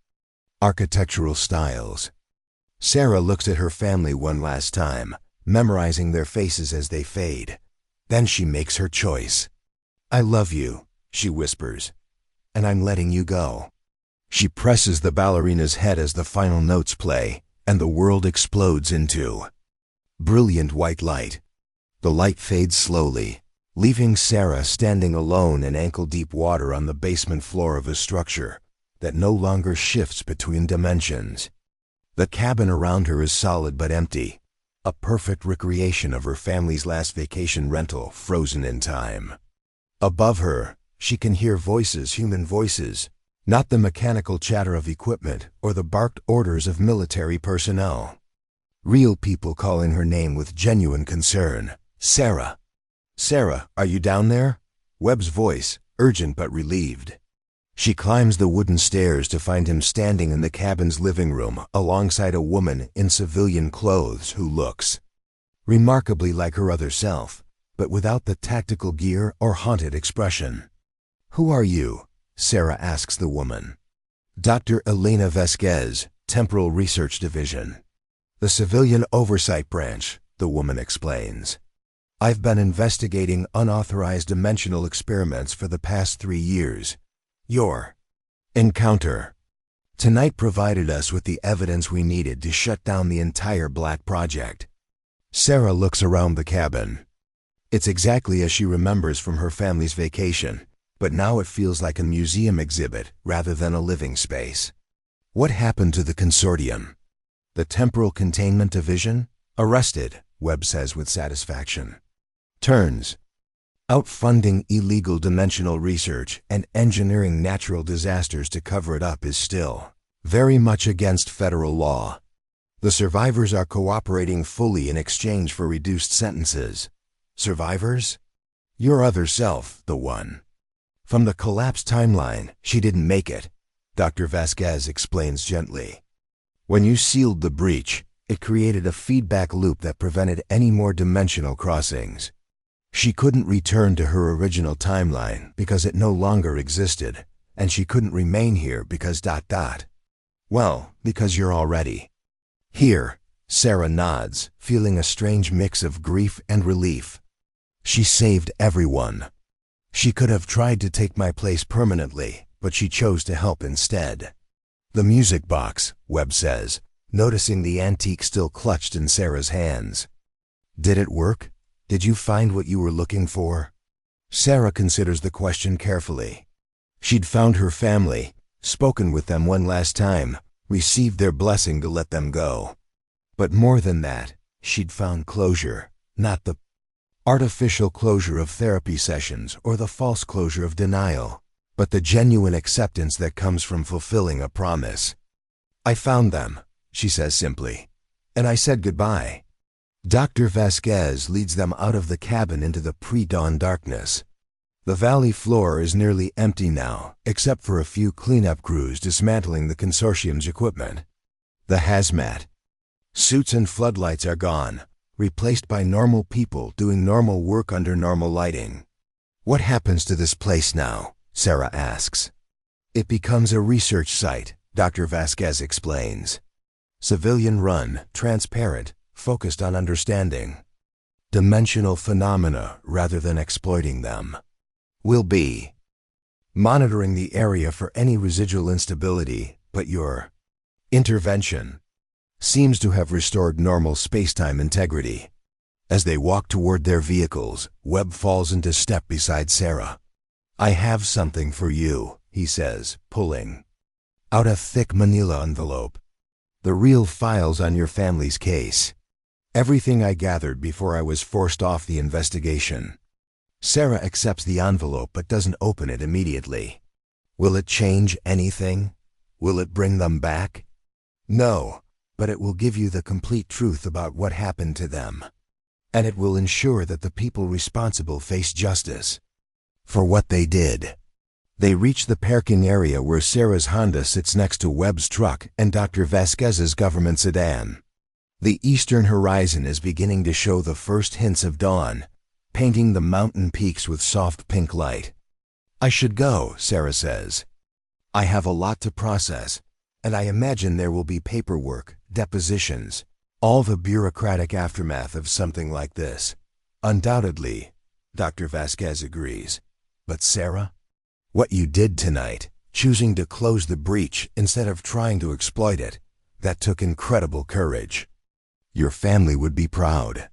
Speaker 1: architectural styles. Sarah looks at her family one last time, memorizing their faces as they fade. Then she makes her choice. "I love you," she whispers, "and I'm letting you go." She presses the ballerina's head as the final notes play, and the world explodes into brilliant white light. The light fades slowly, leaving Sarah standing alone in ankle-deep water on the basement floor of a structure that no longer shifts between dimensions. The cabin around her is solid but empty, a perfect recreation of her family's last vacation rental frozen in time. Above her, she can hear voices, human voices, not the mechanical chatter of equipment or the barked orders of military personnel. Real people calling her name with genuine concern. "Sarah! Sarah, are you down there?" Webb's voice, urgent but relieved. She climbs the wooden stairs to find him standing in the cabin's living room alongside a woman in civilian clothes who looks remarkably like her other self, but without the tactical gear or haunted expression. "Who are you?" Sarah asks the woman. "Dr. Elena Vasquez, Temporal Research Division. The Civilian Oversight Branch," the woman explains. "I've been investigating unauthorized dimensional experiments for the past 3 years. Your encounter tonight provided us with the evidence we needed to shut down the entire Black Project." Sarah looks around the cabin. It's exactly as she remembers from her family's vacation, but now it feels like a museum exhibit rather than a living space. "What happened to the consortium?" "The Temporal Containment Division? Arrested," Webb says with satisfaction. Turns out funding illegal dimensional research and engineering natural disasters to cover it up is still very much against federal law. The survivors are cooperating fully in exchange for reduced sentences. Survivors? Your other self, the one from the collapsed timeline. She didn't make it, Dr. Vasquez explains gently. "When you sealed the breach, it created a feedback loop that prevented any more dimensional crossings. She couldn't return to her original timeline because it no longer existed, and she couldn't remain here because ... Well, because you're already here." Sarah nods, feeling a strange mix of grief and relief. "She saved everyone. She could have tried to take my place permanently, but she chose to help instead." "The music box," Webb says, noticing the antique still clutched in Sarah's hands. "Did it work? Did you find what you were looking for?" Sarah considers the question carefully. She'd found her family, spoken with them one last time, received their blessing to let them go. But more than that, she'd found closure, not the artificial closure of therapy sessions or the false closure of denial, but the genuine acceptance that comes from fulfilling a promise. "I found them," she says simply. And I said goodbye. Dr. Vasquez leads them out of the cabin into the pre-dawn darkness. The valley floor is nearly empty now, except for a few cleanup crews dismantling the consortium's equipment. The hazmat suits and floodlights are gone, replaced by normal people doing normal work under normal lighting. What happens to this place now? Sarah asks. It becomes a research site, Dr. Vasquez explains. Civilian-run, transparent, focused on understanding dimensional phenomena rather than exploiting them. We'll be monitoring the area for any residual instability, but your intervention seems to have restored normal space-time integrity. As they walk toward their vehicles, Webb falls into step beside Sarah. I have something for you, he says, pulling out a thick manila envelope. The real files on your family's case. Everything I gathered before I was forced off the investigation. Sarah accepts the envelope but doesn't open it immediately. Will it change anything? Will it bring them back? No, but it will give you the complete truth about what happened to them. And it will ensure that the people responsible face justice for what they did. They reach the parking area where Sarah's Honda sits next to Webb's truck and Dr. Vasquez's government sedan. The eastern horizon is beginning to show the first hints of dawn, painting the mountain peaks with soft pink light. I should go, Sarah says. I have a lot to process, and I imagine there will be paperwork, depositions, all the bureaucratic aftermath of something like this. Undoubtedly, Dr. Vasquez agrees. But Sarah, what you did tonight, choosing to close the breach instead of trying to exploit it, that took incredible courage. Your family would be proud.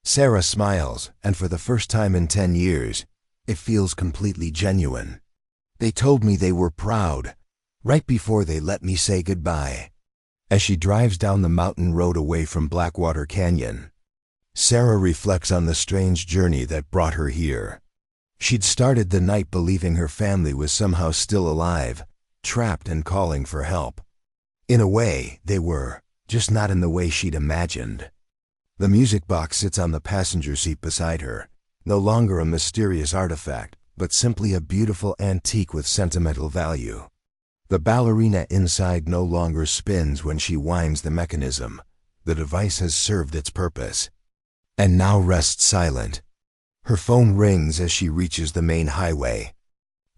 Speaker 1: Sarah smiles, and for the first time in 10 years, it feels completely genuine. They told me they were proud, right before they let me say goodbye. As she drives down the mountain road away from Blackwater Canyon, Sarah reflects on the strange journey that brought her here. She'd started the night believing her family was somehow still alive, trapped and calling for help. In a way, they were, just not in the way she'd imagined. The music box sits on the passenger seat beside her, no longer a mysterious artifact, but simply a beautiful antique with sentimental value. The ballerina inside no longer spins when she winds the mechanism. The device has served its purpose, and now rests silent. Her phone rings as she reaches the main highway.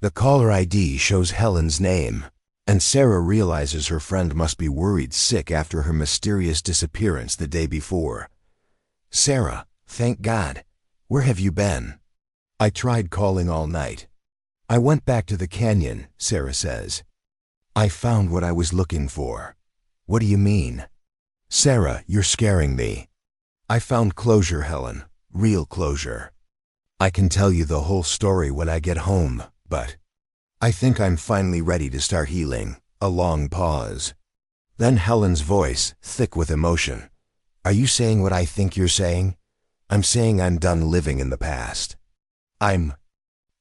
Speaker 1: The caller ID shows Helen's name, and Sarah realizes her friend must be worried sick after her mysterious disappearance the day before. Sarah, thank God. Where have you been? I tried calling all night. I went back to the canyon, Sarah says. I found what I was looking for. What do you mean? Sarah, you're scaring me. I found closure, Helen. Real closure. I can tell you the whole story when I get home, but I think I'm finally ready to start healing. A long pause. Then Helen's voice, thick with emotion. Are you saying what I think you're saying? I'm saying I'm done living in the past. I'm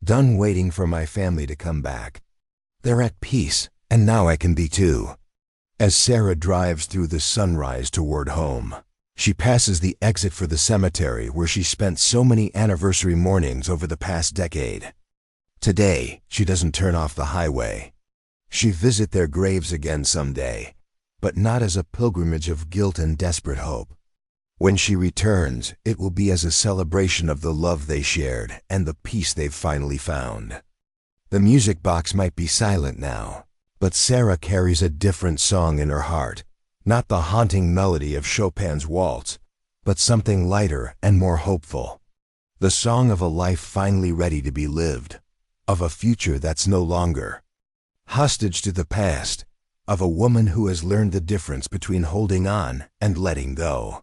Speaker 1: done waiting for my family to come back. They're at peace, and now I can be too. As Sarah drives through the sunrise toward home, she passes the exit for the cemetery where she spent so many anniversary mornings over the past decade. Today, she doesn't turn off the highway. She visits their graves again someday, but not as a pilgrimage of guilt and desperate hope. When she returns, it will be as a celebration of the love they shared and the peace they've finally found. The music box might be silent now, but Sarah carries a different song in her heart, not the haunting melody of Chopin's waltz, but something lighter and more hopeful. The song of a life finally ready to be lived, of a future that's no longer hostage to the past, of a woman who has learned the difference between holding on and letting go.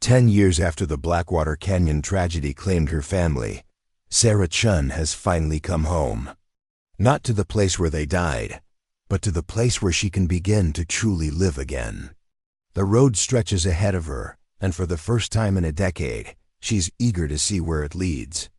Speaker 1: 10 years after the Blackwater Canyon tragedy claimed her family, Sarah Chun has finally come home. Not to the place where they died, but to the place where she can begin to truly live again. The road stretches ahead of her, and for the first time in a decade, she's eager to see where it leads.